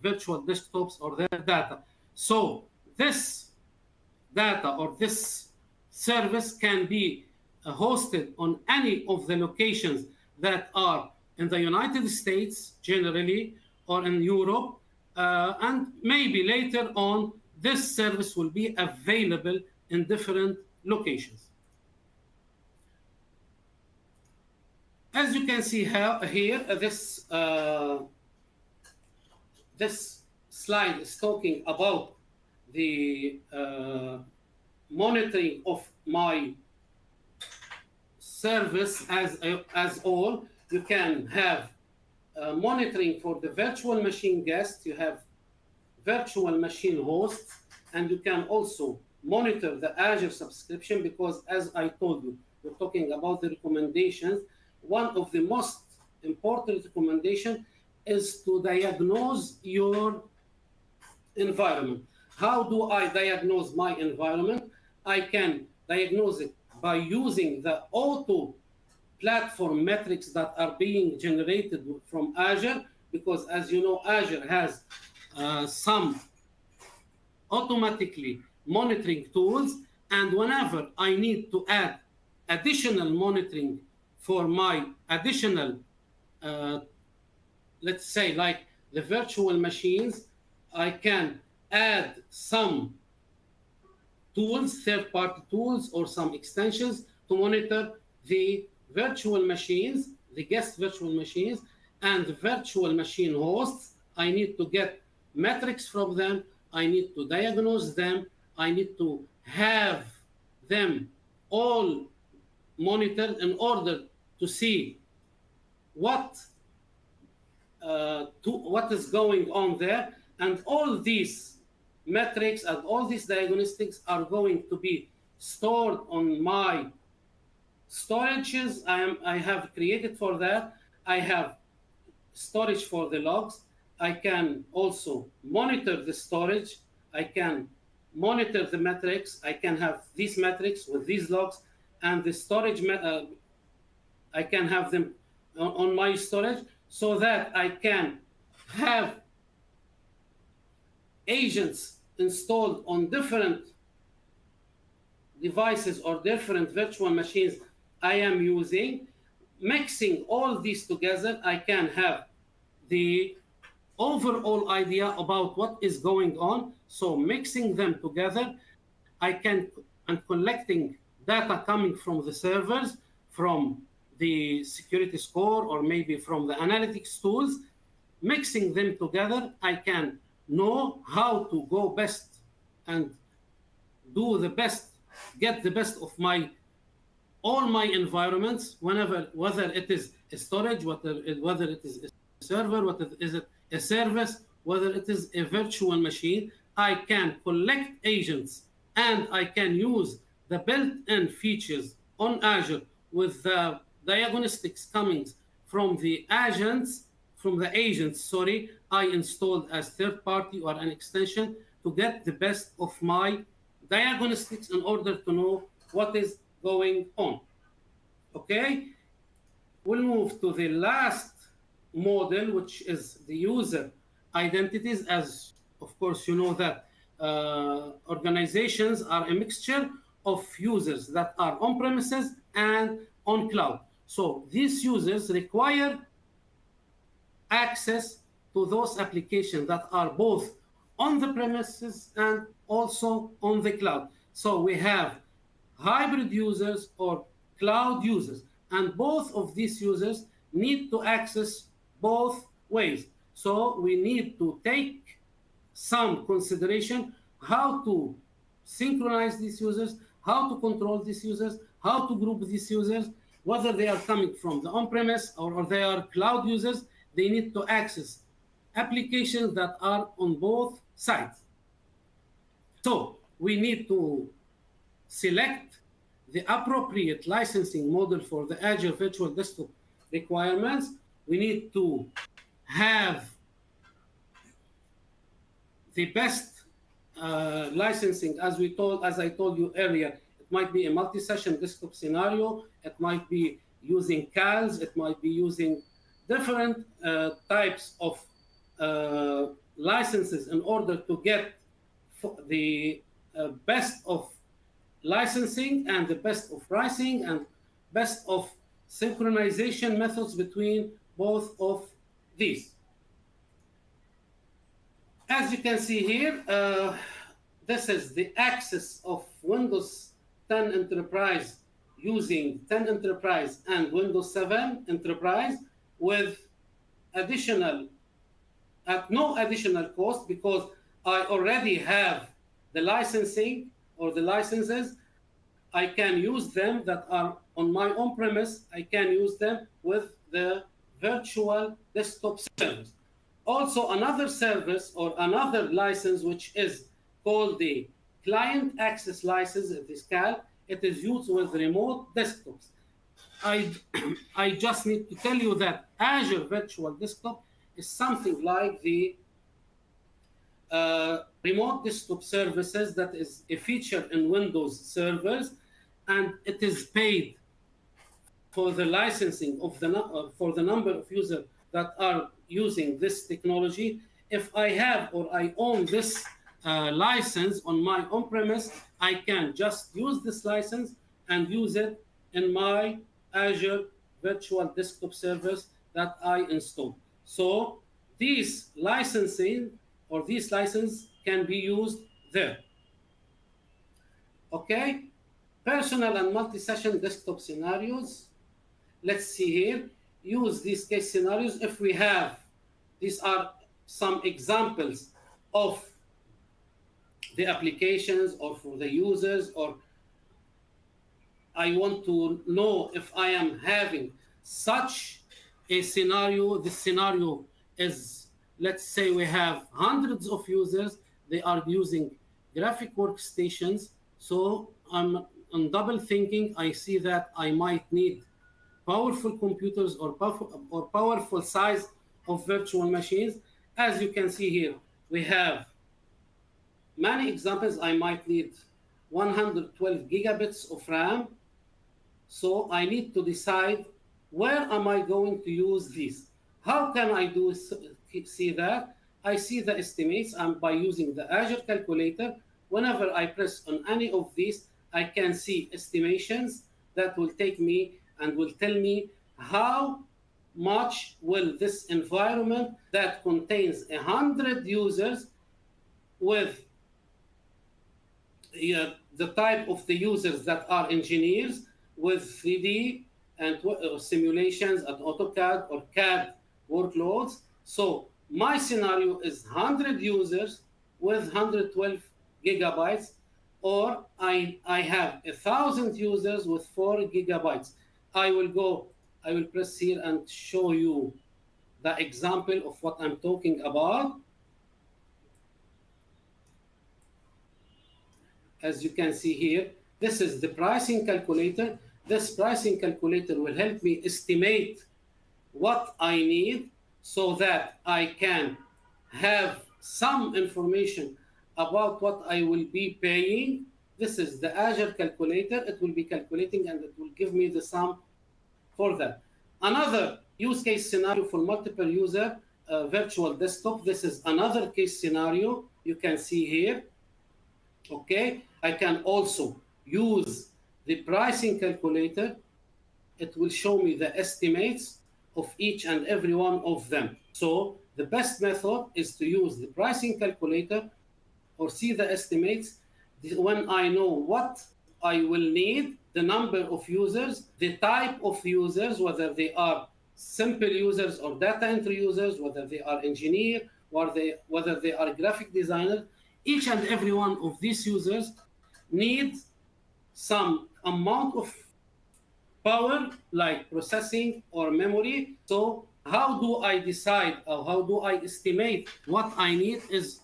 virtual desktops or their data. So this data or this service can be hosted on any of the locations that are in the United States generally or in Europe, and maybe later on this service will be available in different locations. As you can see here, this slide is talking about the monitoring of my service as all. You can have monitoring for the virtual machine guests, you have virtual machine hosts, and you can also monitor the Azure subscription, because as I told you, we're talking about the recommendations. One of the most important recommendations is to diagnose your environment. How do I diagnose my environment? I can diagnose it by using the auto platform metrics that are being generated from Azure, because as you know, Azure has some automatically monitoring tools, and whenever I need to add additional monitoring for my additional, let's say like the virtual machines, I can add some tools, third-party tools, or some extensions to monitor the virtual machines, the guest virtual machines, and the virtual machine hosts. I need to get metrics from them. I need to diagnose them. I need to have them all monitored in order to see what is going on there. And all these metrics and all these diagnostics are going to be stored on my storages I have created for that. I have storage for the logs. I can also monitor the storage. I can monitor the metrics. I can have these metrics with these logs, and the storage, I can have them on my storage, so that I can have agents installed on different devices or different virtual machines I am using. Mixing all these together, I can have the overall idea about what is going on. So mixing them together, I can, and collecting data coming from the servers, from the security score, or maybe from the analytics tools, mixing them together, I can know how to go best and do the best, get the best of all my environments, whether it is a storage, whether it is a server, whether is it a service, whether it is a virtual machine. I can collect agents, and I can use the built-in features on Azure with the diagnostics coming from the agents, I installed as third party or an extension to get the best of my diagnostics in order to know what is going on. Okay, we'll move to the last model, which is the user identities. As of course you know that organizations are a mixture of users that are on premises and on cloud. So these users require access to those applications that are both on the premises and also on the cloud. So we have hybrid users or cloud users. And both of these users need to access both ways. So we need to take some consideration how to synchronize these users, how to control these users, how to group these users, whether they are coming from the on-premise or they are cloud users, they need to access applications that are on both sides. So we need to select the appropriate licensing model for the Azure Virtual Desktop requirements. We need to have the best licensing, as I told you earlier. It might be a multi-session desktop scenario. It might be using CALs. It might be using different types of licenses in order to get the best of licensing and the best of pricing and best of synchronization methods between both of these. As you can see here, this is the access of Windows 10 Enterprise using 10 Enterprise and Windows 7 Enterprise with additional, at no additional cost, because I already have the licensing or the licenses. I can use them that are on my on-premise. I can use them with the virtual desktop service. Also, another service or another license, which is called the client access license, this CAL, it is used with remote desktops. I just need to tell you that Azure Virtual Desktop is something like the remote desktop services that is a feature in Windows servers, and it is paid for the licensing of for the number of users that are using this technology. If I have or I own this license on my on-premise, I can just use this license and use it in my Azure Virtual Desktop service that I installed. So these licensing or these license can be used there. Okay, personal and multi-session desktop scenarios. Let's see here. Use these case scenarios. If we have, these are some examples of the applications or for the users, or I want to know if I am having such a scenario. This scenario is, let's say we have hundreds of users. They are using graphic workstations. So I'm double thinking. I see that I might need powerful computers or powerful size of virtual machines. As you can see here, we have many examples. I might need 112 gigabits of RAM. So I need to decide where am I going to use these. How can I see that? I see the estimates by using the Azure calculator. Whenever I press on any of these, I can see estimations that will take me and will tell me how much will this environment that contains 100 users with the type of the users that are engineers with 3D and simulations at AutoCAD or CAD workloads. So my scenario is 100 users with 112 gigabytes, or I have 1,000 users with 4 gigabytes. I will press here and show you the example of what I'm talking about. As you can see here, this is the pricing calculator. This pricing calculator will help me estimate what I need so that I can have some information about what I will be paying. This is the Azure calculator. It will be calculating and it will give me the sum for that. Another use case scenario for multiple user virtual desktop. This is another case scenario you can see here. Okay, I can also use the pricing calculator. It will show me the estimates of each and every one of them. So the best method is to use the pricing calculator or see the estimates when I know what I will need the number of users, the type of users, whether they are simple users or data entry users, whether they are engineer, whether they are graphic designer. Each and every one of these users needs some amount of power like processing or memory. So how do I decide or how do I estimate what I need is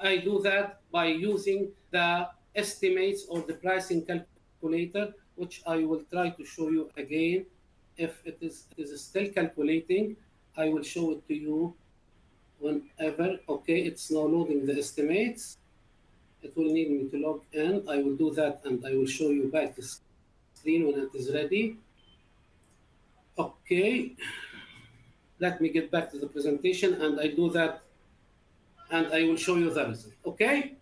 I do that by using the estimates or the pricing calculator, which I will try to show you again. If it is still calculating, I will show it to you whenever. Okay, it's now loading the estimates. It will need me to log in. I will do that and I will show you back the screen when it is ready. Okay, let me get back to the presentation and I do that and I will show you the result. Okay,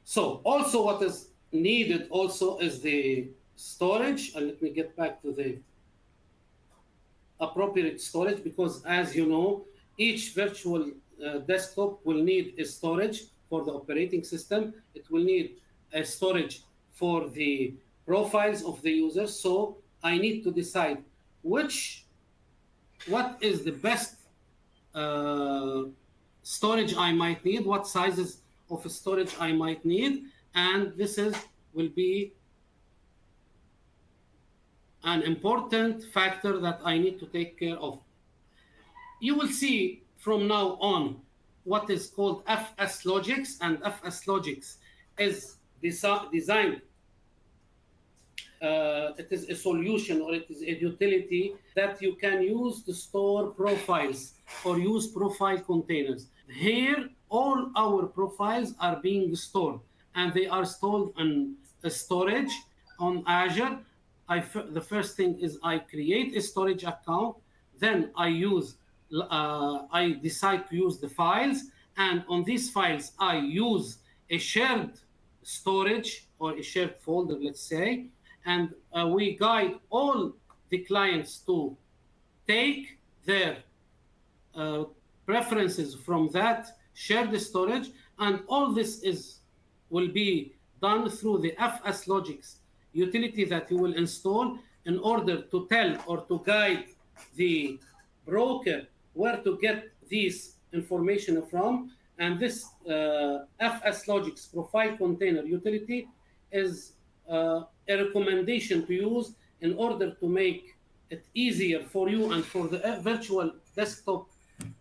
so also what is needed also is the storage, and let me get back to the appropriate storage, because as you know, each virtual desktop will need a storage for the operating system. It will need a storage for the profiles of the users. So I need to decide what is the best storage I might need, what sizes of storage I might need, and this will be an important factor that I need to take care of. You will see from now on what is called FS logics, and FS logics is designed. It is a solution or it is a utility that you can use to store profiles or use profile containers. Here, all our profiles are being stored, and they are stored in a storage on Azure. The first thing is I create a storage account, then I decide to use the files, and on these files I use a shared storage or a shared folder, let's say, and we guide all the clients to take their preferences from that shared storage, and all this will be done through the FS logics utility that you will install in order to tell or to guide the broker where to get this information from. And this FS logics profile container utility is a recommendation to use in order to make it easier for you and for the virtual desktop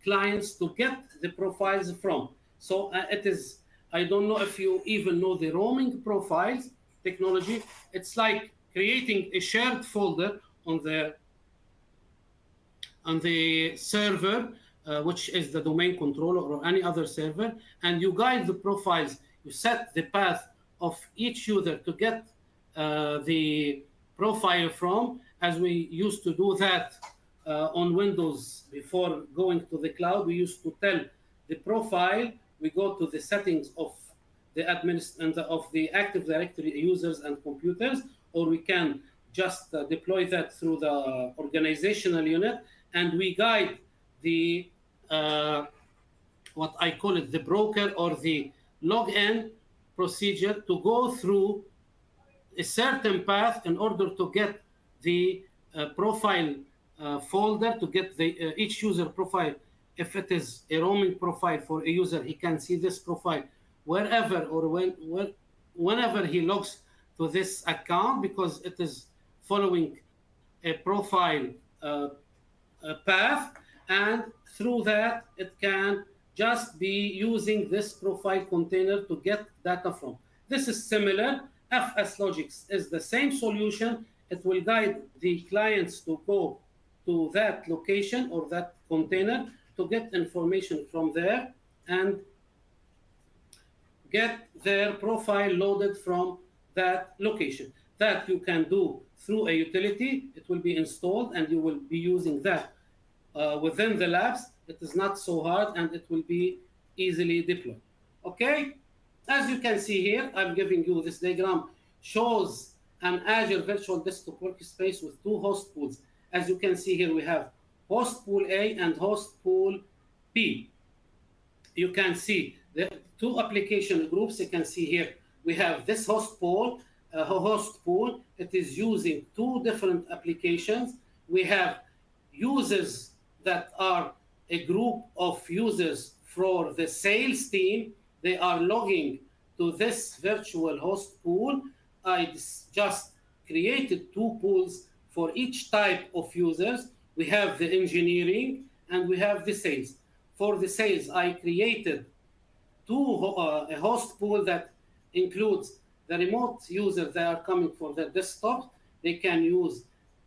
clients to get the profiles from. So I don't know if you even know the roaming profiles technology. It's like creating a shared folder on the server, which is the domain controller or any other server, and you guide the profiles. You set the path of each user to get the profile from, as we used to do that on Windows before going to the cloud. We used to tell the profile, we go to the settings of the Active Directory users and computers, or we can just deploy that through the organizational unit, and we guide the what I call it the broker or the login procedure to go through a certain path in order to get the profile folder, to get each user profile. If it is a roaming profile for a user, he can see this profile wherever or whenever he logs to this account, because it is following a profile path, and through that it can just be using this profile container to get data from. This is similar. FS Logics is the same solution. It will guide the clients to go to that location or that container to get information from there and get their profile loaded from that location. That you can do through a utility. It will be installed and you will be using that within the labs. It is not so hard and it will be easily deployed. Okay? As you can see here, I'm giving you this diagram, shows an Azure Virtual Desktop Workspace with two host pools. As you can see here, we have host pool A and host pool B. You can see the two application groups. You can see here, we have this host pool host pool. It is using two different applications. We have users that are a group of users for the sales team. They are logging to this virtual host pool. I just created two pools for each type of users. We have the engineering and we have the sales. For the sales, I created a host pool that includes the remote users that are coming for their desktop. They can use,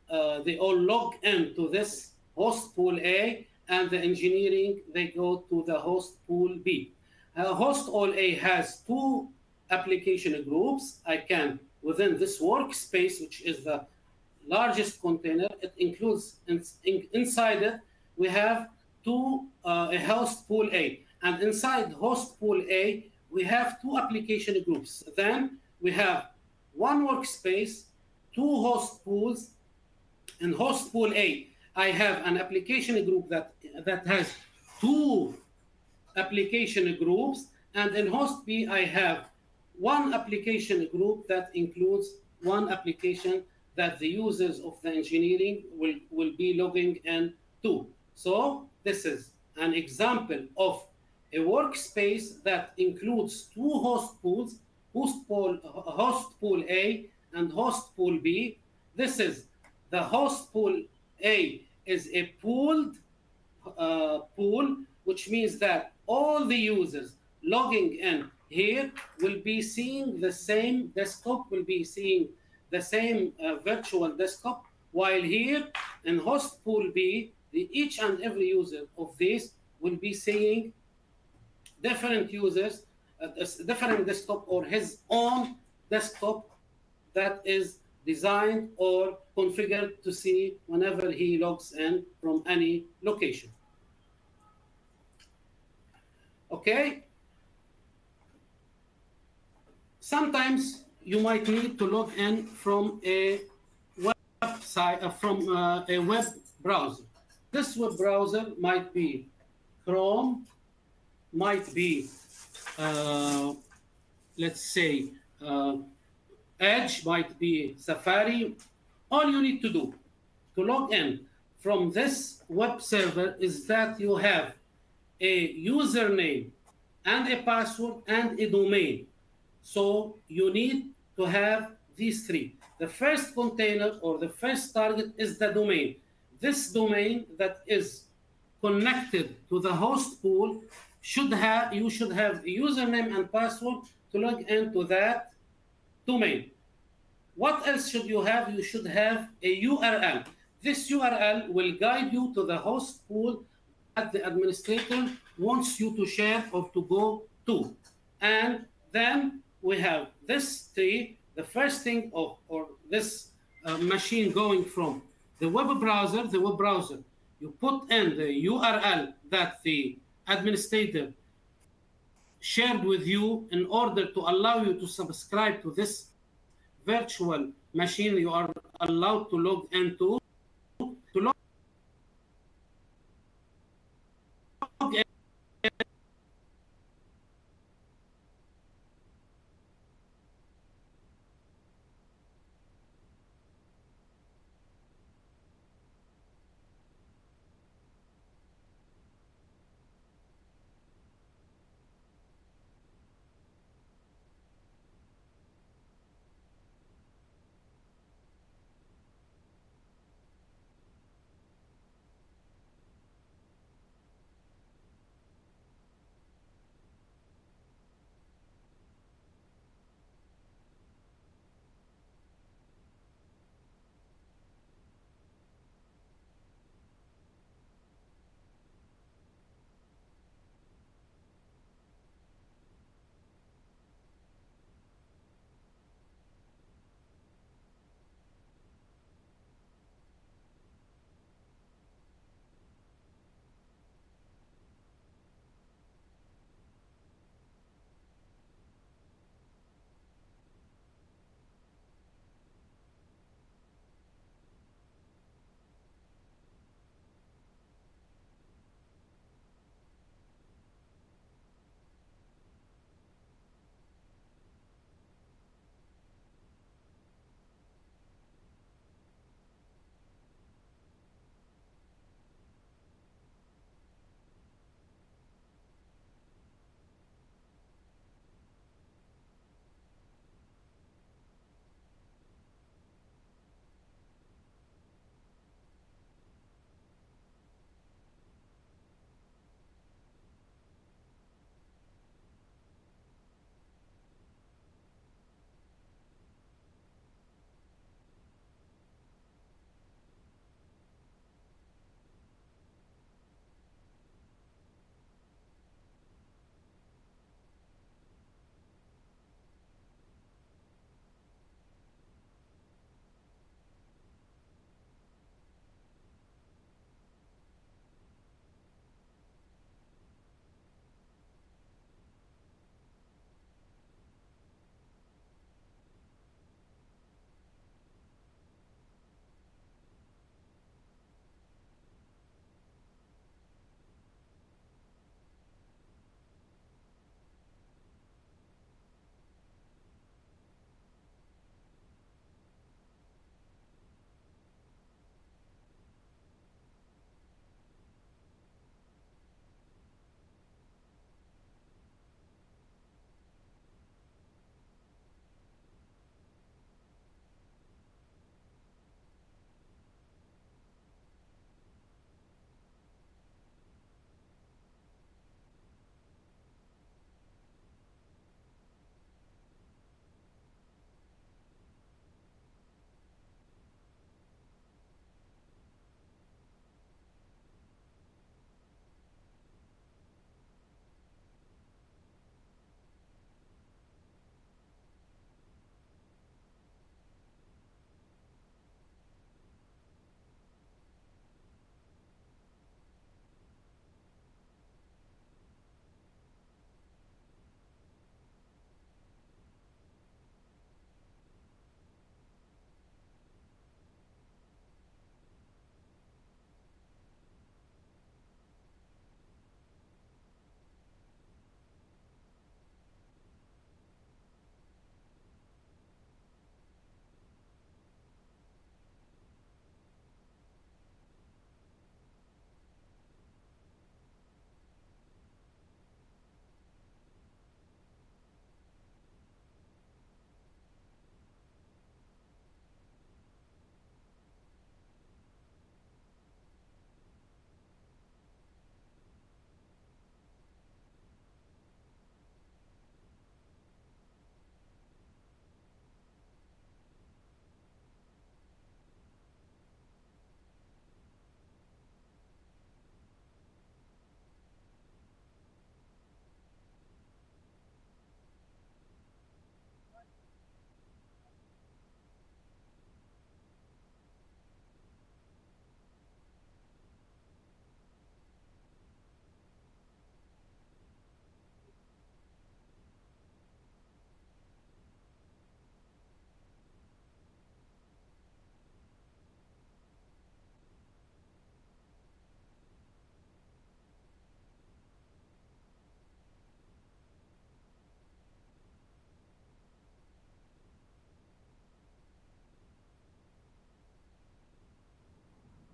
they all log in to this host pool A, and the engineering, they go to the host pool B. Host all A has two application groups. I can, within this workspace, which is the largest container, it includes, inside it, we have a host pool A. And inside host pool A, we have two application groups. Then we have one workspace, two host pools. In host pool A, I have an application group that has two application groups. And in host B, I have one application group that includes one application that the users of the engineering will be logging in to. So this is an example of a workspace that includes two host pools, host pool A and host pool B. This is the host pool A is a pool, which means that all the users logging in here will be seeing the same desktop, will be seeing the same virtual desktop, while here in host pool B, each and every user of this will be seeing different users, different desktop or his own desktop that is designed or configured to see whenever he logs in from any location. Okay? Sometimes you might need to log in from a website, from a web browser. This web browser might be Chrome, might be, let's say, Edge, might be Safari. All you need to do to log in from this web server is that you have a username and a password and a domain. So you need to have these three. The first container or the first target is the domain. This domain that is connected to the host pool you should have a username and password to log into that domain. What else should you have? You should have a URL. This URL will guide you to the host pool that the administrator wants you to share or to go to. And then we have this tree, the first thing, or this machine going from the web browser, you put in the URL that the administrator shared with you in order to allow you to subscribe to this virtual machine you are allowed to log into. To log in,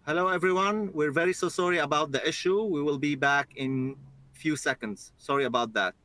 Hello, everyone. We're very so sorry about the issue. We will be back in few seconds. Sorry about that.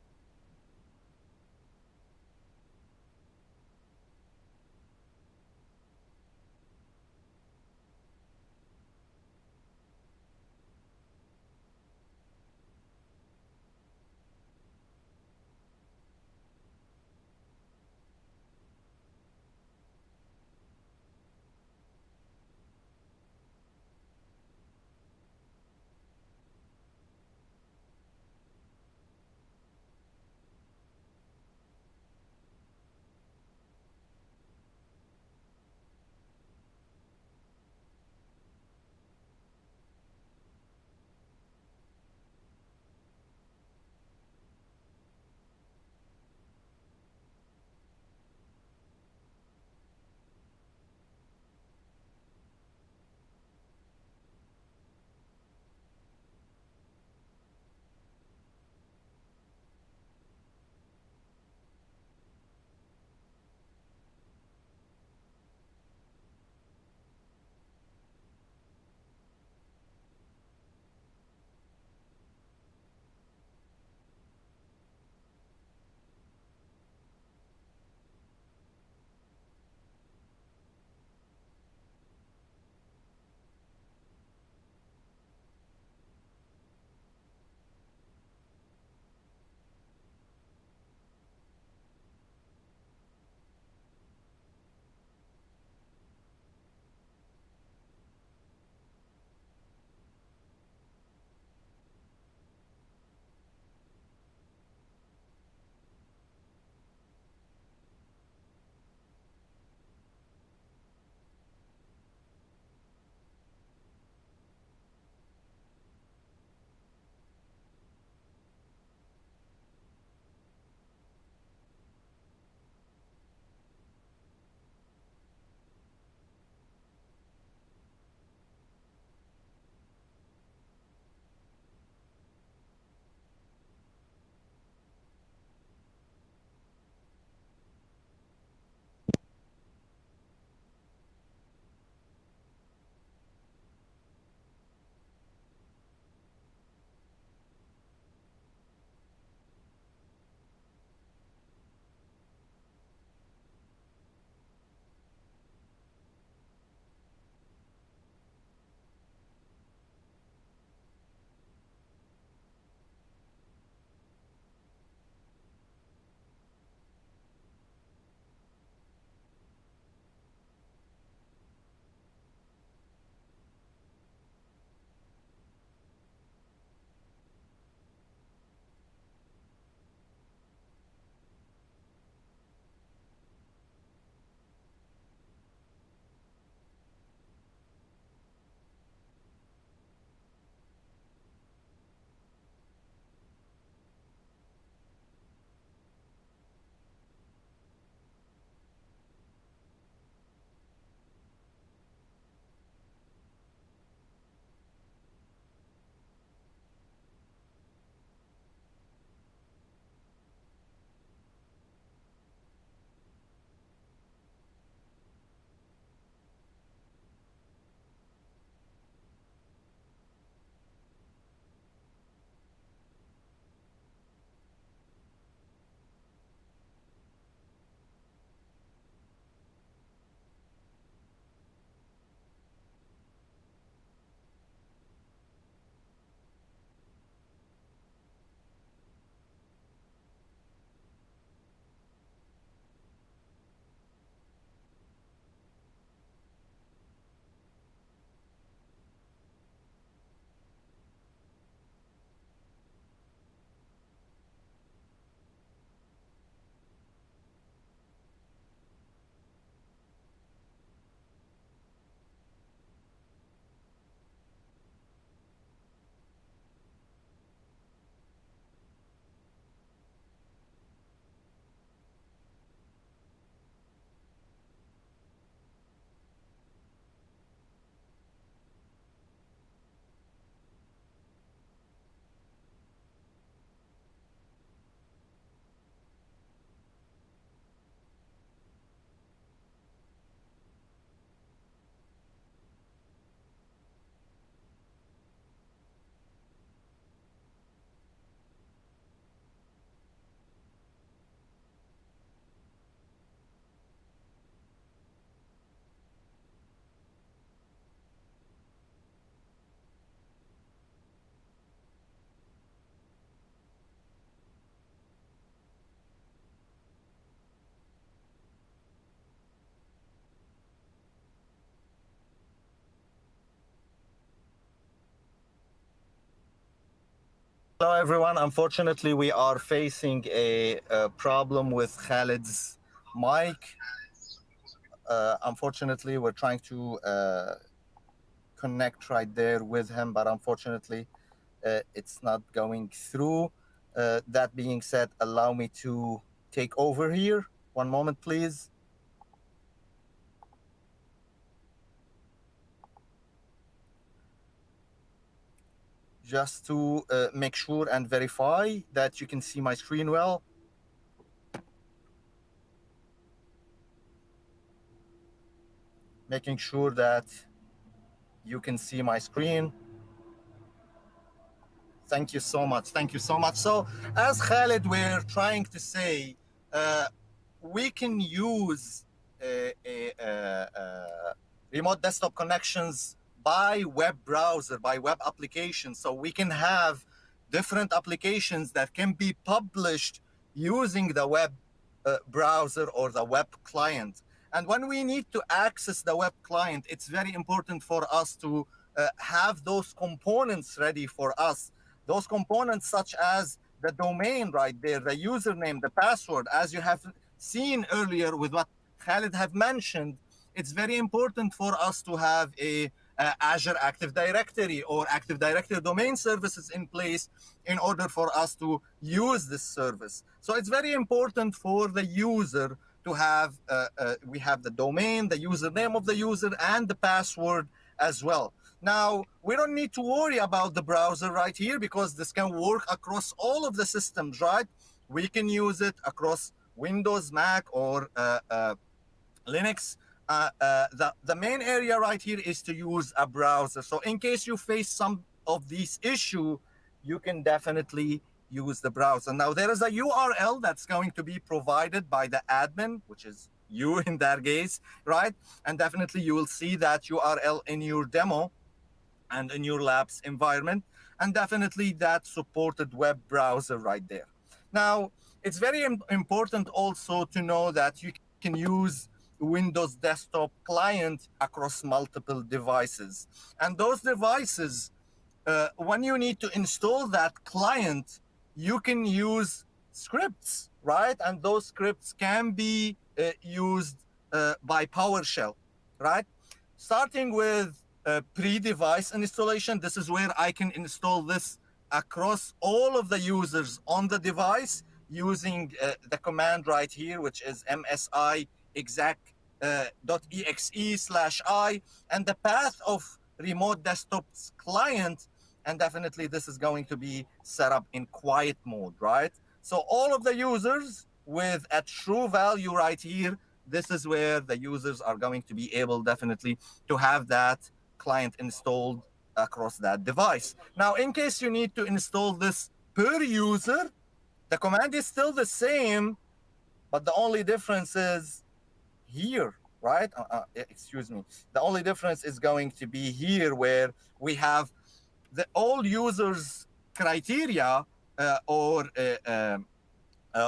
Hello, everyone. Unfortunately, we are facing a problem with Khalid's mic. Unfortunately, we're trying to connect right there with him, but unfortunately, it's not going through. That being said, allow me to take over here. One moment, please. Just to make sure and verify that you can see my screen well. Making sure that you can see my screen. Thank you so much. Thank you so much. So, as Khalid, we're trying to say, uh, we can use remote desktop connections by web browser, by web application. So we can have different applications that can be published using the web browser or the web client. And when we need to access the web client, it's very important for us to have those components ready for us. Those components such as the domain right there, the username, the password, as you have seen earlier with what Khalid have mentioned, it's very important for us to have a Azure Active Directory or Active Directory domain services in place in order for us to use this service. So it's very important for the user to have, we have the domain, the username of the user, and the password as well. Now, we don't need to worry about the browser right here because this can work across all of the systems, right? We can use it across Windows, Mac, or Linux. The main area right here is to use a browser. So in case you face some of these issues, you can definitely use the browser. Now, there is a URL that's going to be provided by the admin, which is you in that case, right? And definitely you will see that URL in your demo and in your labs environment, and definitely that supported web browser right there. Now, it's very important also to know that you can use Windows desktop client across multiple devices. And those devices, when you need to install that client, you can use scripts, right? And those scripts can be used by PowerShell, right? Starting with pre-device installation, this is where I can install this across all of the users on the device using the command right here, which is msi exec.exe/I, and the path of remote desktop's client. And definitely this is going to be set up in quiet mode, right? So all of the users with a true value right here, this is where the users are going to be able definitely to have that client installed across that device. Now, in case you need to install this per user, the command is still the same, but the only difference is here, right? Excuse me. The only difference is going to be here where we have the all users criteria or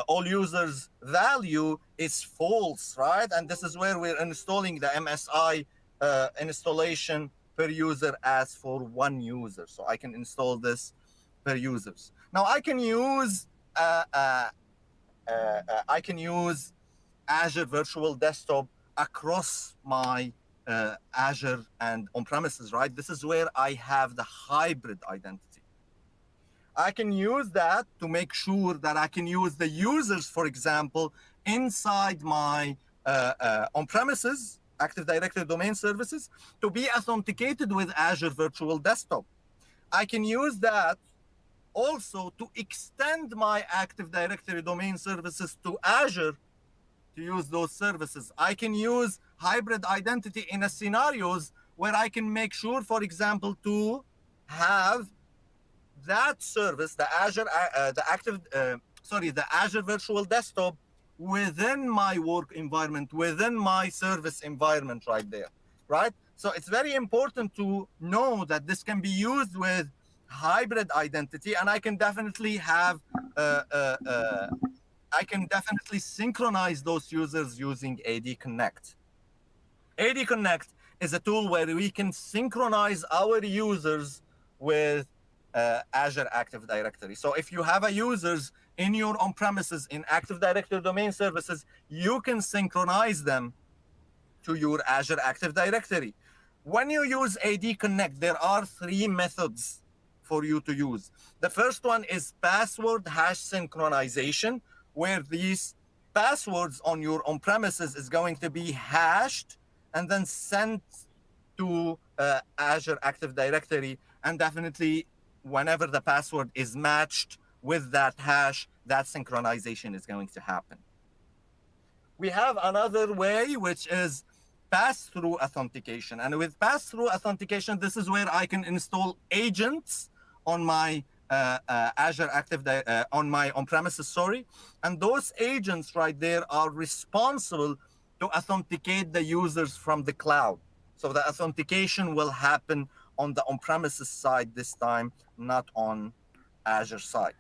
all users value is false, right? And this is where we're installing the MSI installation per user as for one user. So I can install this per users. Now I can use Azure Virtual Desktop across my Azure and on-premises, right? This is where I have the hybrid identity. I can use that to make sure that I can use the users, for example, inside my on-premises Active Directory domain services to be authenticated with Azure Virtual Desktop. I can use that also to extend my Active Directory domain services to Azure to use those services. I can use hybrid identity in a scenarios where I can make sure, for example, to have that service, the Azure, the Azure Virtual Desktop within my work environment, within my service environment right there, right? So it's very important to know that this can be used with hybrid identity, and I can definitely have, I can definitely synchronize those users using AD Connect. AD Connect is a tool where we can synchronize our users with Azure Active Directory. So if you have a users in your on-premises in Active Directory domain services, you can synchronize them to your Azure Active Directory. When you use AD Connect, there are three methods for you to use. The first one is password hash synchronization, where these passwords on your on-premises is going to be hashed and then sent to Azure Active Directory. And definitely, whenever the password is matched with that hash, that synchronization is going to happen. We have another way, which is pass-through authentication. And with pass-through authentication, this is where I can install agents on my Azure Active, on my on-premises, sorry. And those agents right there are responsible to authenticate the users from the cloud. So the authentication will happen on the on-premises side this time, not on Azure side.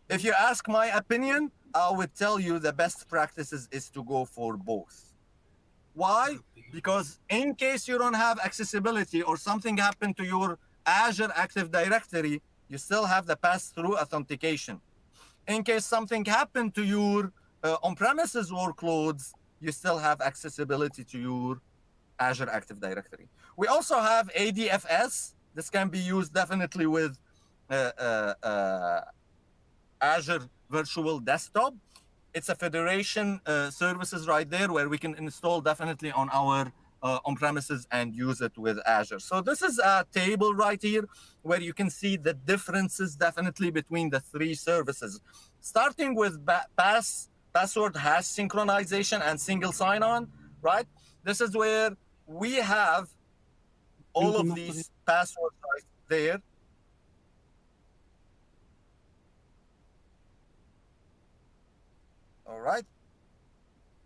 If you ask my opinion, I would tell you the best practices is to go for both. Why? Because in case you don't have accessibility or something happened to your Azure Active Directory, you still have the pass-through authentication. In case something happened to your on-premises workloads, you still have accessibility to your Azure Active Directory. We also have ADFS. This can be used definitely with Azure Virtual Desktop. It's a federation services right there where we can install definitely on our on-premises and use it with Azure. So this is a table right here where you can see the differences definitely between the three services. Starting with password hash synchronization and single sign-on, right? This is where we have all of these passwords right there. All right.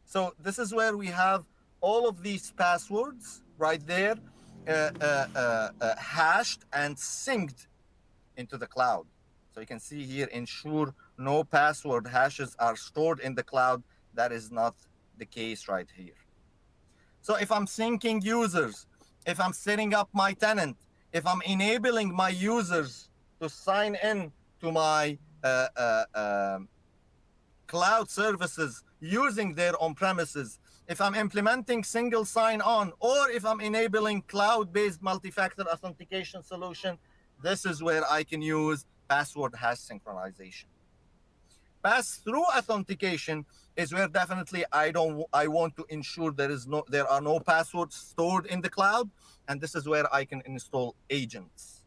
So this is where we have all of these passwords right there, hashed and synced into the cloud. So you can see here, ensure no password hashes are stored in the cloud. That is not the case right here. So if I'm syncing users, if I'm setting up my tenant, if I'm enabling my users to sign in to my cloud services using their on-premises, if I'm implementing single sign-on, or if I'm enabling cloud-based multi-factor authentication solution, this is where I can use password hash synchronization. Pass-through authentication is where definitely I want to ensure there are no passwords stored in the cloud, and this is where I can install agents.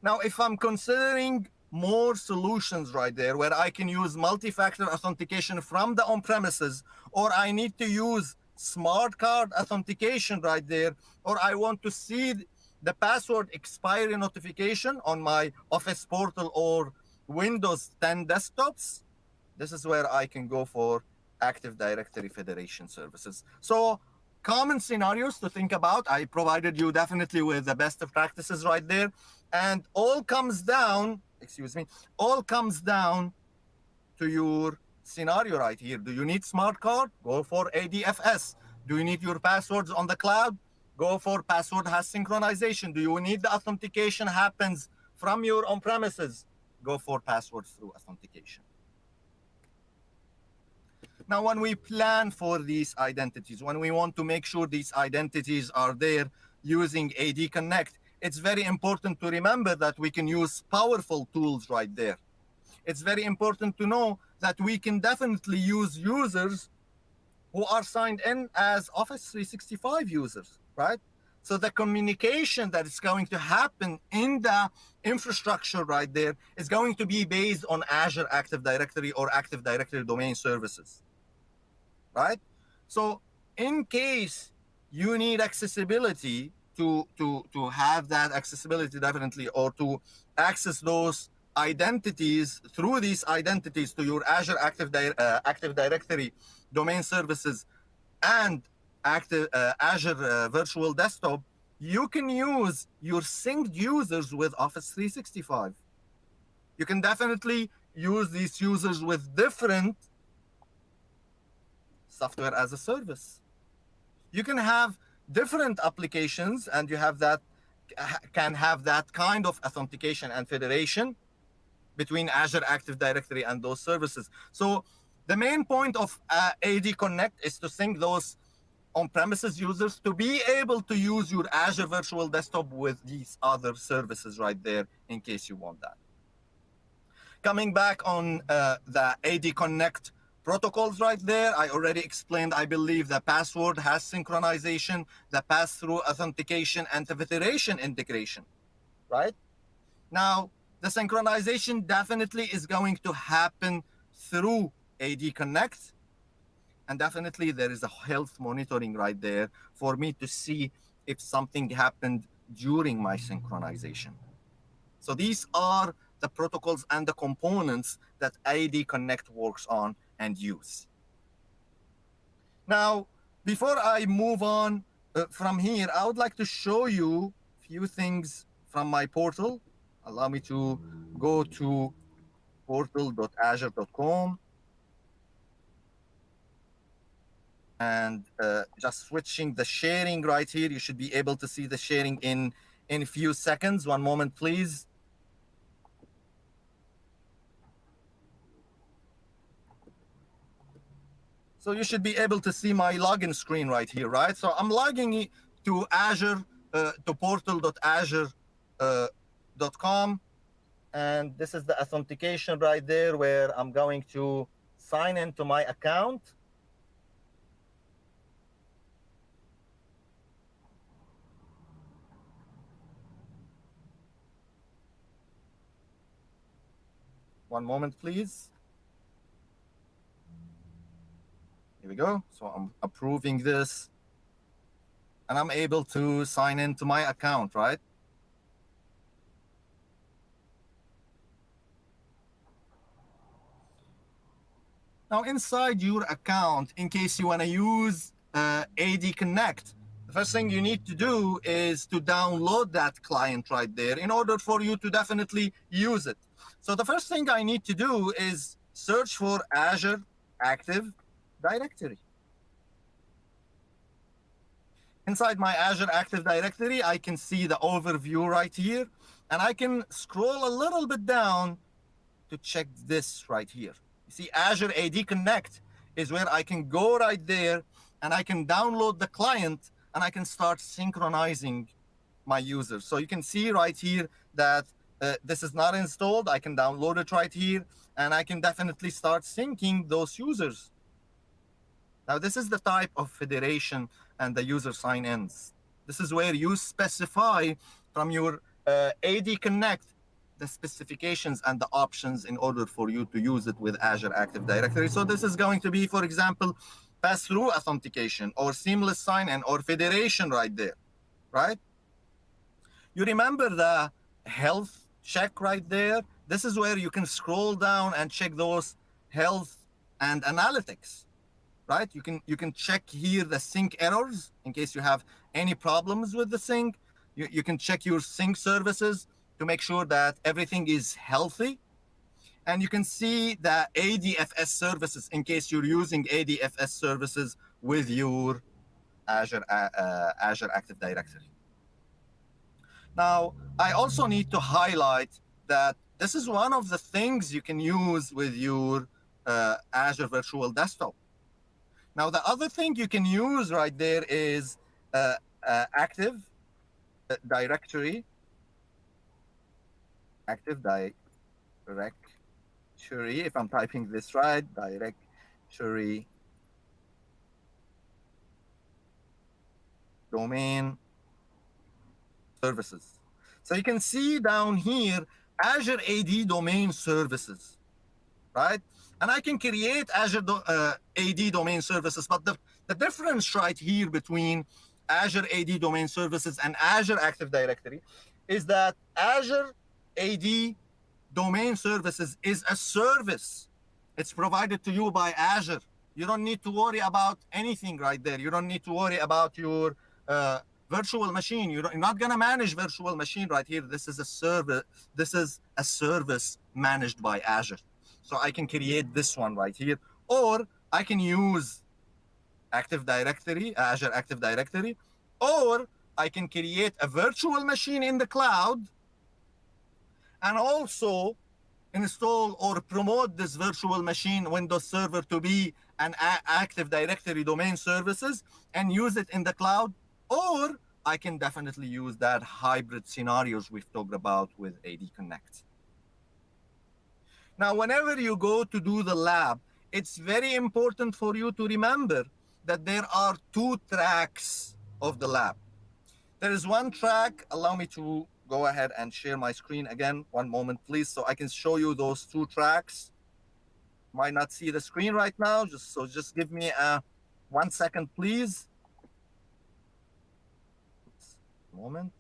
Now, if I'm considering more solutions right there where I can use multi-factor authentication from the on-premises, or I need to use smart card authentication right there, or I want to see the password expiry notification on my Office portal or Windows 10 desktops, this is where I can go for Active Directory Federation services. So common scenarios to think about. I provided you definitely with the best of practices right there. And all comes down to your scenario right here. Do you need smart card? Go for ADFS. Do you need your passwords on the cloud? Go for password hash synchronization. Do you need the authentication happens from your on-premises? Go for password through authentication. Now, when we plan for these identities, when we want to make sure these identities are there using AD Connect, it's very important to remember that we can use powerful tools right there. It's very important to know that we can definitely use users who are signed in as Office 365 users, right? So the communication that is going to happen in the infrastructure right there is going to be based on Azure Active Directory or Active Directory domain services, right? So in case you need accessibility to have that accessibility definitely, or to access those identities through these identities to your Azure Active Directory domain services and Azure Virtual Desktop, you can use your synced users with Office 365. You can definitely use these users with different software as a service. You can have different applications, and you have that can have that kind of authentication and federation between Azure Active Directory and those services. So the main point of AD Connect is to sync those on-premises users to be able to use your Azure Virtual Desktop with these other services right there in case you want that. Coming back on the AD Connect protocols right there, I already explained, I believe, the password has synchronization, the pass-through authentication, and the federation integration, right? Now, the synchronization definitely is going to happen through AD Connect. And definitely there is a health monitoring right there for me to see if something happened during my synchronization. So these are the protocols and the components that AD Connect works on and use. Now, before I move on from here, I would like to show you a few things from my portal. Allow me to go to portal.azure.com and just switching the sharing right here. You should be able to see the sharing in a few seconds. One moment, please. So you should be able to see my login screen right here, right? So I'm logging to Azure, to portal.azure.com. And this is the authentication right there where I'm going to sign into my account. One moment, please. Here we go. So I'm approving this and I'm able to sign into my account, right? Now inside your account, in case you want to use AD Connect, the first thing you need to do is to download that client right there in order for you to definitely use it. So the first thing I need to do is search for Azure Active Directory. Inside my Azure Active Directory, I can see the overview right here, and I can scroll a little bit down to check this right here. You see, Azure AD Connect is where I can go right there and I can download the client and I can start synchronizing my users. So you can see right here that this is not installed. I can download it right here and I can definitely start syncing those users. Now, this is the type of federation and the user sign-ins. This is where you specify from your AD Connect the specifications and the options in order for you to use it with Azure Active Directory. So this is going to be, for example, pass-through authentication or seamless sign-in or federation right there, right? You remember the health check right there? This is where you can scroll down and check those health and analytics, right? You can check here the sync errors in case you have any problems with the sync. You can check your sync services to make sure that everything is healthy. And you can see the ADFS services in case you're using ADFS services with your Azure Active Directory. Now, I also need to highlight that this is one of the things you can use with your Azure Virtual Desktop. Now, the other thing you can use right there is Active Directory. Active Directory, if I'm typing this right, Directory Domain Services. So you can see down here, Azure AD Domain Services, right? And I can create Azure AD Domain Services, but the difference right here between Azure AD Domain Services and Azure Active Directory is that Azure AD Domain Services is a service. It's provided to you by Azure. You don't need to worry about anything right there. You don't need to worry about your virtual machine. You're not going to manage virtual machine right here. This is a service. This is a service managed by Azure. So I can create this one right here, or I can use Active Directory, Azure Active Directory, or I can create a virtual machine in the cloud and also install or promote this virtual machine Windows Server to be an Active Directory domain services and use it in the cloud, or I can definitely use that hybrid scenarios we've talked about with AD Connect. Now, whenever you go to do the lab, it's very important for you to remember that there are two tracks of the lab. There is one track. Allow me to go ahead and share my screen again. One moment, please, so I can show you those two tracks. Might not see the screen right now, just give me 1 second, please. Oops, moment.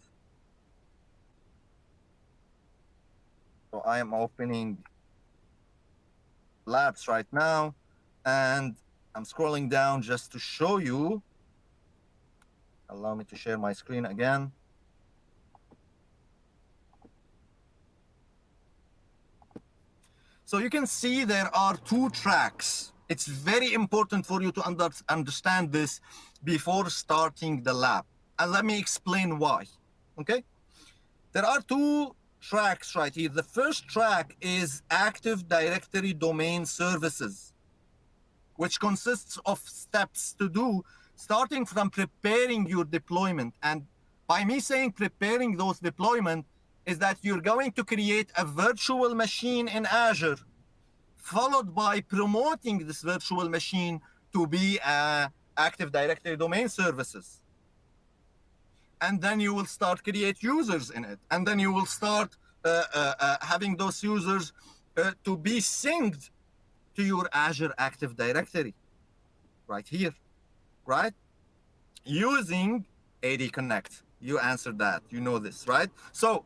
So I am opening labs right now, and I'm scrolling down just to show you. Allow me to share my screen again. So you can see there are two tracks. It's very important for you to understand this before starting the lab. And let me explain why, okay? There are two tracks right here. The first track is Active Directory Domain Services, which consists of steps to do, starting from preparing your deployment. And by me saying preparing those deployment is that you're going to create a virtual machine in Azure, followed by promoting this virtual machine to be Active Directory Domain Services. And then you will start create users in it. And then you will start having those users to be synced to your Azure Active Directory right here, right? Using AD Connect. You answered that. You know this, right? So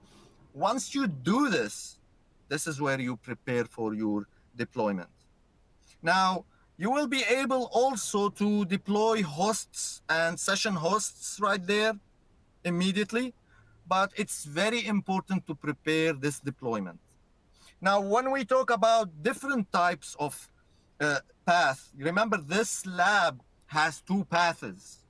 once you do this, this is where you prepare for your deployment. Now, you will be able also to deploy hosts and session hosts right there immediately, but it's very important to prepare this deployment. Now, when we talk about different types of path, remember this lab has two paths.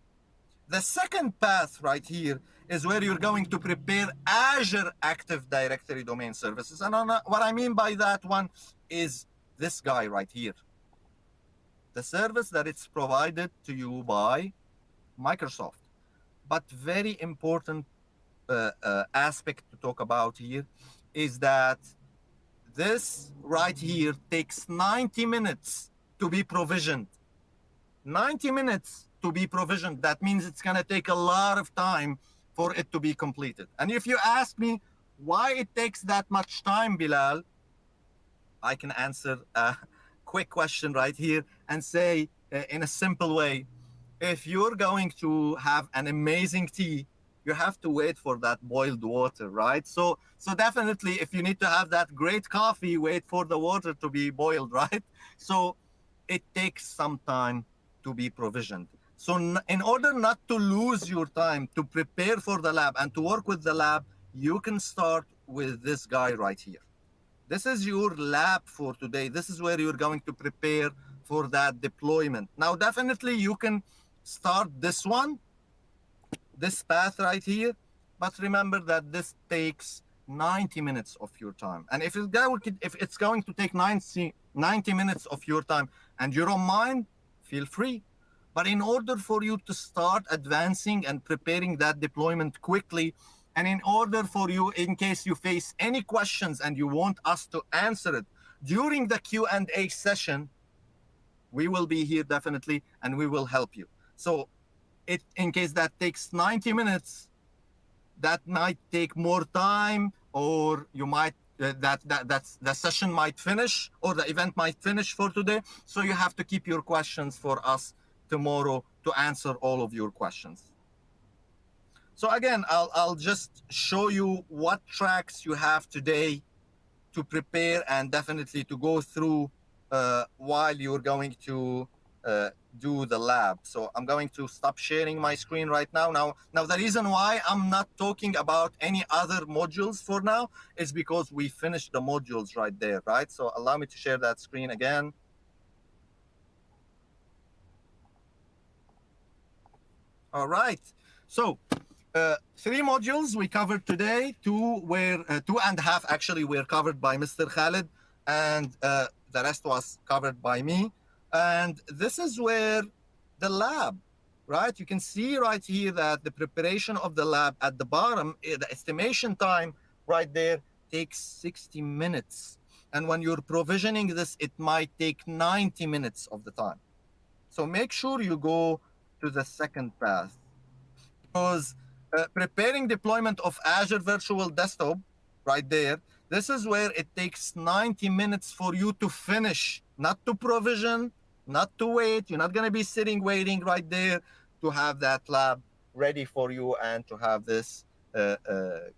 The second path right here is where you're going to prepare Azure Active Directory Domain Services. And what I mean by that one is this guy right here. The service that it's provided to you by Microsoft. But very important aspect to talk about here is that this right here takes 90 minutes to be provisioned. 90 minutes to be provisioned. That means it's going to take a lot of time for it to be completed. And if you ask me why it takes that much time, Bilal, I can answer a quick question right here and say in a simple way, if you're going to have an amazing tea, you have to wait for that boiled water, right? So definitely, if you need to have that great coffee, wait for the water to be boiled, right? So it takes some time to be provisioned. So in order not to lose your time to prepare for the lab and to work with the lab, you can start with this guy right here. This is your lab for today. This is where you're going to prepare for that deployment. Now, definitely you can start this one, this path right here, but remember that this takes 90 minutes of your time. And if it's going to take 90 minutes of your time and you don't mind, feel free. But in order for you to start advancing and preparing that deployment quickly, and in order for you, in case you face any questions and you want us to answer it during the Q&A session, we will be here definitely, and we will help you. So in case that takes 90 minutes, that might take more time, or you might, that's the session might finish, or the event might finish for today. So you have to keep your questions for us tomorrow to answer all of your questions. So again, I'll just show you what tracks you have today to prepare and definitely to go through while you're going to do the lab. So I'm going to stop sharing my screen right now. Now the reason why I'm not talking about any other modules for now is because we finished the modules right there, right? So allow me to share that screen again. All right. So Three modules we covered today. Two and a half actually were covered by Mr. Khalid, and the rest was covered by me. And this is where the lab, right? You can see right here that the preparation of the lab at the bottom, the estimation time right there takes 60 minutes. And when you're provisioning this, it might take 90 minutes of the time. So make sure you go to the second path, because preparing deployment of Azure Virtual Desktop right there, this is where it takes 90 minutes for you to finish, not to provision, not to wait. You're not going to be sitting waiting right there to have that lab ready for you and to have this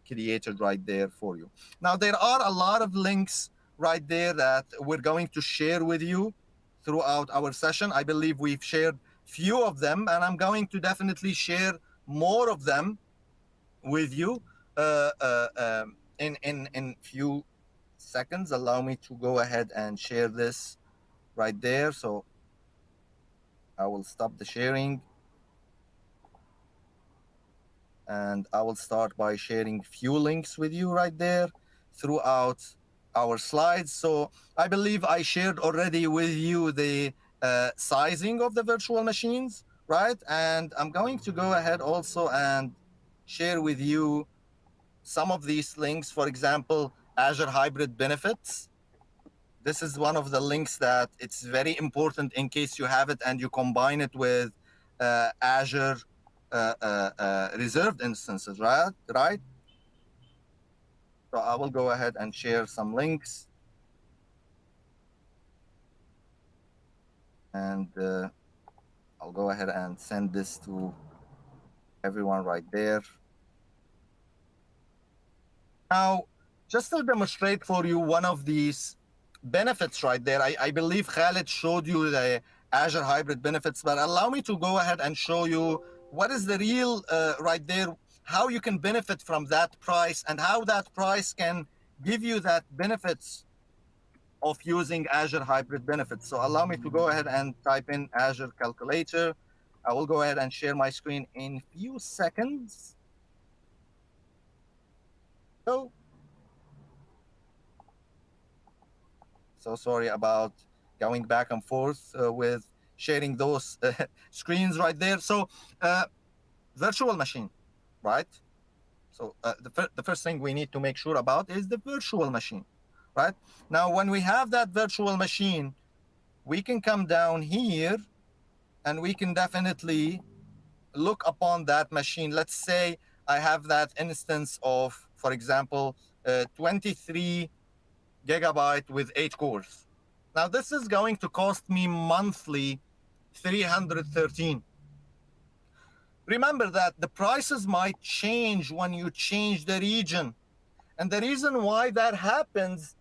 created right there for you. Now, there are a lot of links right there that we're going to share with you throughout our session. I believe we've shared few of them, and I'm going to definitely share more of them with you in few seconds. Allow me to go ahead and share this right there. So I will stop the sharing, and I will start by sharing few links with you right there throughout our slides. So I believe I shared already with you the sizing of the virtual machines, right? And I'm going to go ahead also and share with you some of these links. For example, Azure Hybrid Benefits. This is one of the links that it's very important in case you have it and you combine it with Azure reserved instances, right? So I will go ahead and share some links. And I'll go ahead and send this to everyone right there. Now, just to demonstrate for you one of these benefits right there, I believe Khalid showed you the Azure Hybrid Benefits, but allow me to go ahead and show you what is the real right there, how you can benefit from that price and how that price can give you that benefits of using Azure Hybrid Benefits. So allow me to go ahead and type in Azure Calculator. I will go ahead and share my screen in a few seconds. So sorry about going back and forth with sharing those screens right there. So virtual machine, right? So the first thing we need to make sure about is the virtual machine, right? Now, when we have that virtual machine, we can come down here and we can definitely look upon that machine. Let's say I have that instance of, for example, 23 gigabyte with 8 cores. Now, this is going to cost me monthly $313. Remember that the prices might change when you change the region. And the reason why that happens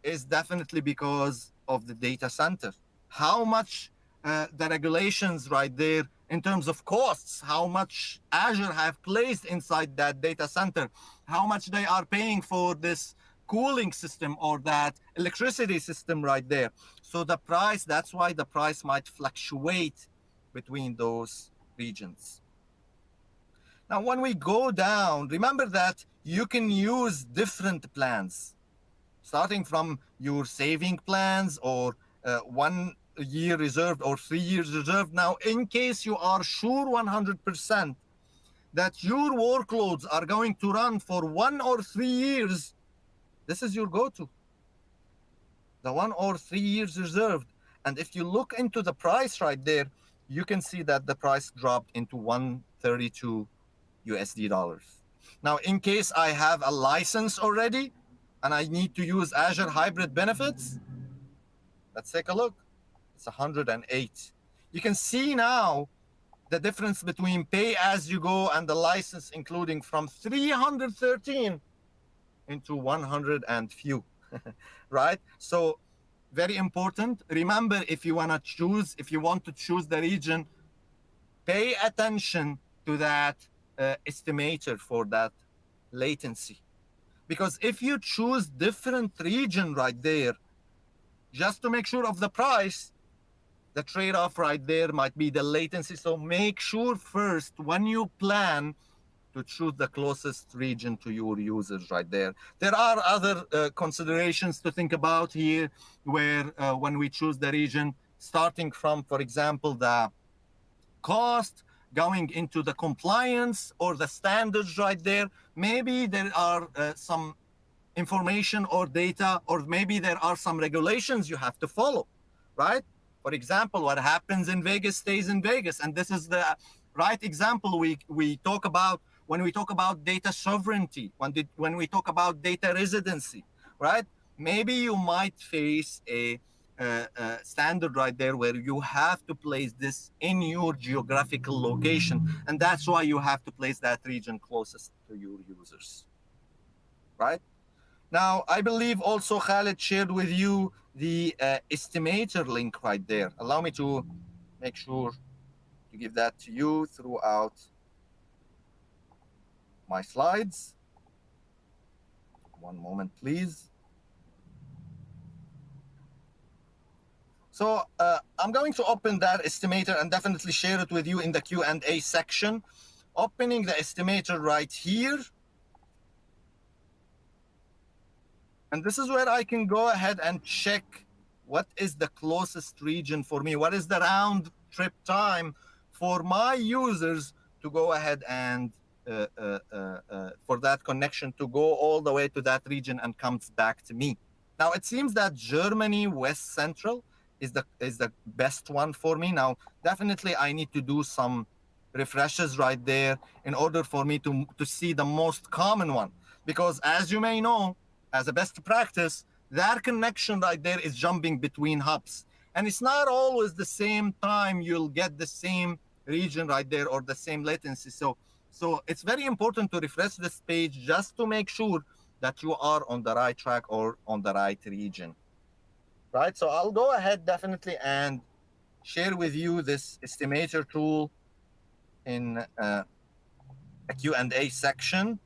is definitely because of the data center. How much the regulations right there in terms of costs, how much Azure have placed inside that data center, how much they are paying for this cooling system or that electricity system right there. So the price, that's why the price might fluctuate between those regions. Now, when we go down, remember that you can use different plans, starting from your saving plans or 1 year reserved or 3 years reserved. Now, in case you are sure 100% that your workloads are going to run for 1 or 3 years, this is your go-to, the 1 or 3 years reserved. And if you look into the price right there, you can see that the price dropped into 132 USD dollars. Now, in case I have a license already and I need to use Azure Hybrid Benefits, let's take a look. It's 108. You can see now the difference between pay as you go and the license, including from 313 into 100 and few, right? So very important. Remember, if you want to choose the region, pay attention to that estimator for that latency. Because if you choose different region right there, just to make sure of the price, the trade-off right there might be the latency. So make sure first when you plan to choose the closest region to your users right there. There are other considerations to think about here, where when we choose the region, starting from, for example, the cost, going into the compliance or the standards right there. Maybe there are some information or data, or maybe there are some regulations you have to follow, right? For example, what happens in Vegas stays in Vegas. And this is the right example we talk about when we talk about data sovereignty, when we talk about data residency, right? Maybe you might face a standard right there where you have to place this in your geographical location. And that's why you have to place that region closest to your users, right? Now, I believe also Khaled shared with you the estimator link right there. Allow me to make sure to give that to you throughout my slides. One moment, please. So I'm going to open that estimator and definitely share it with you in the Q&A section. Opening the estimator right here. And this is where I can go ahead and check what is the closest region for me. What is the round trip time for my users to go ahead and for that connection to go all the way to that region and comes back to me. Now, it seems that Germany West Central is the best one for me. Now, definitely I need to do some refreshes right there in order for me to see the most common one. Because as you may know, as a best practice, that connection right there is jumping between hubs. And it's not always the same time you'll get the same region right there or the same latency. So it's very important to refresh this page just to make sure that you are on the right track or on the right region. Right, so I'll go ahead definitely and share with you this estimator tool in a Q&A section.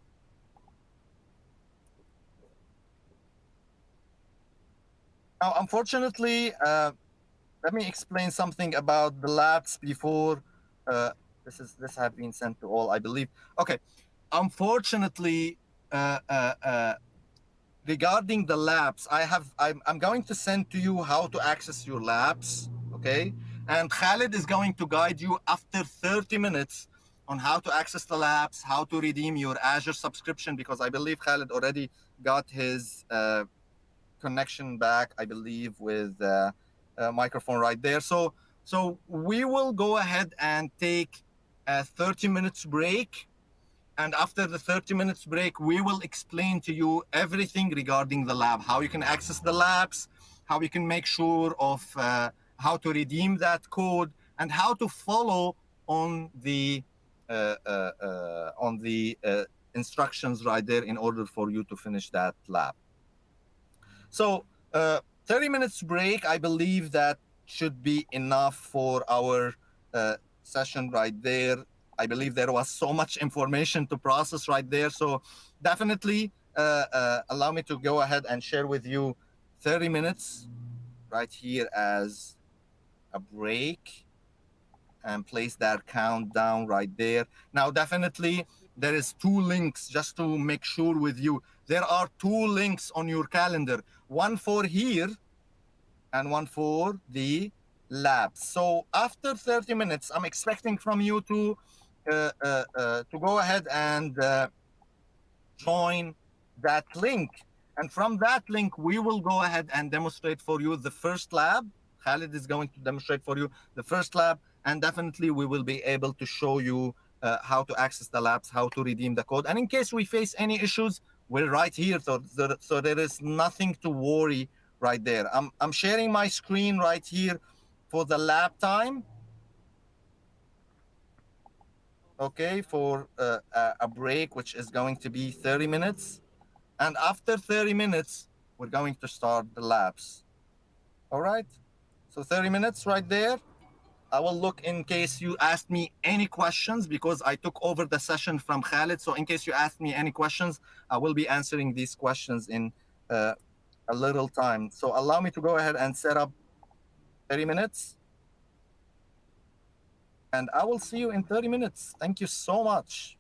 Now, unfortunately, let me explain something about the labs before this have been sent to all, I believe. Okay, unfortunately, regarding the labs, I'm going to send to you how to access your labs, okay? And Khalid is going to guide you after 30 minutes on how to access the labs, how to redeem your Azure subscription, because I believe Khalid already got his connection back, I believe, with a microphone right there. So we will go ahead and take a 30 minutes break. And after the 30 minutes break, we will explain to you everything regarding the lab, how you can access the labs, how you can make sure of how to redeem that code, and how to follow on the instructions right there in order for you to finish that lab. So 30 minutes break, I believe that should be enough for our session right there. I believe there was so much information to process right there. So definitely allow me to go ahead and share with you 30 minutes right here as a break and place that countdown right there. Now, definitely there is 2 links just to make sure with you. There are 2 links on your calendar, one for here and one for the lab. So after 30 minutes, I'm expecting from you to go ahead and join that link. And from that link, we will go ahead and demonstrate for you the first lab. Khalid is going to demonstrate for you the first lab. And definitely we will be able to show you how to access the labs, how to redeem the code. And in case we face any issues, we're right here. So there is nothing to worry right there. I'm sharing my screen right here for the lab time. Okay, for a break, which is going to be 30 minutes. And after 30 minutes, we're going to start the labs. All right, so 30 minutes right there. I will look in case you asked me any questions, because I took over the session from Khalid. So in case you asked me any questions, I will be answering these questions in a little time. So allow me to go ahead and set up 30 minutes. And I will see you in 30 minutes. Thank you so much.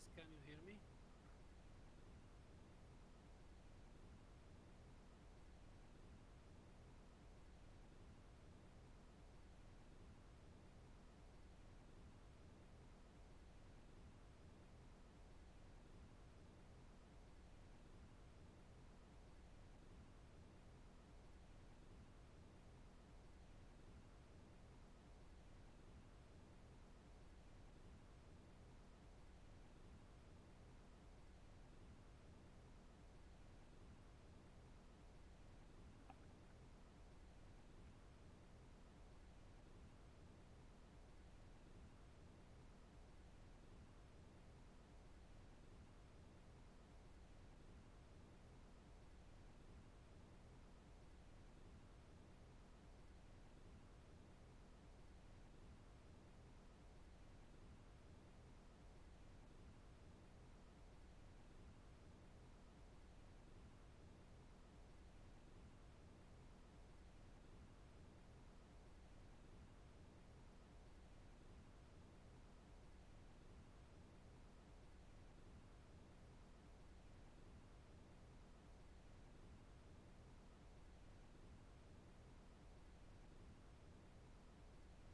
Guys, can you hear me?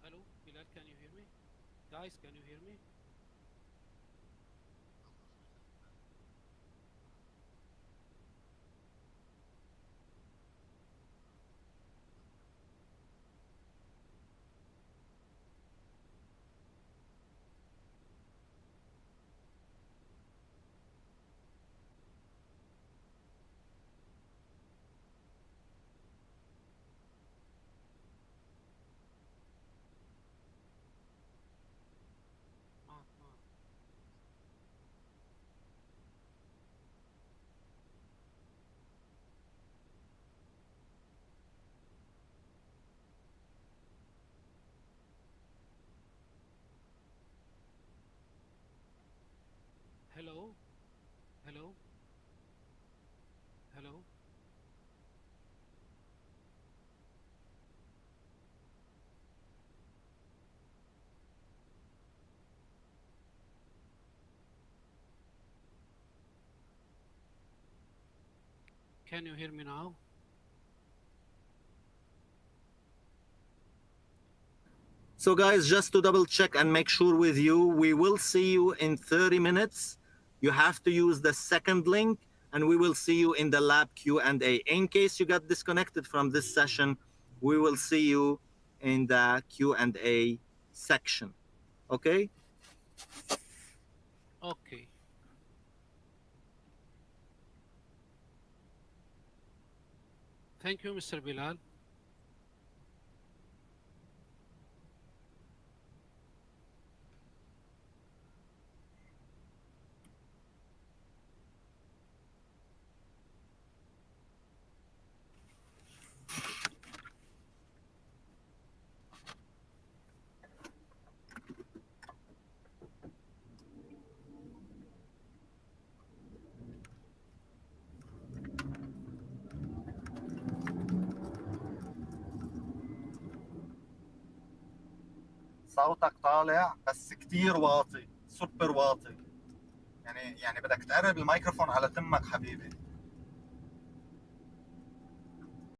Hello, Bilal, can you hear me? Guys, can you hear me? معك معك. Hello, hello, hello. Can you hear me now? So guys, just to double check and make sure with you, we will see you in 30 minutes. You have to use the second link and we will see you in the lab Q&A. In case you got disconnected from this session, we will see you in the Q&A section. Okay? Okay. Thank you, Mr. Bilal. صوتك طالع بس كتير واطي، سوبر واطي. يعني بدك تقرب الميكروفون على تمك حبيبي.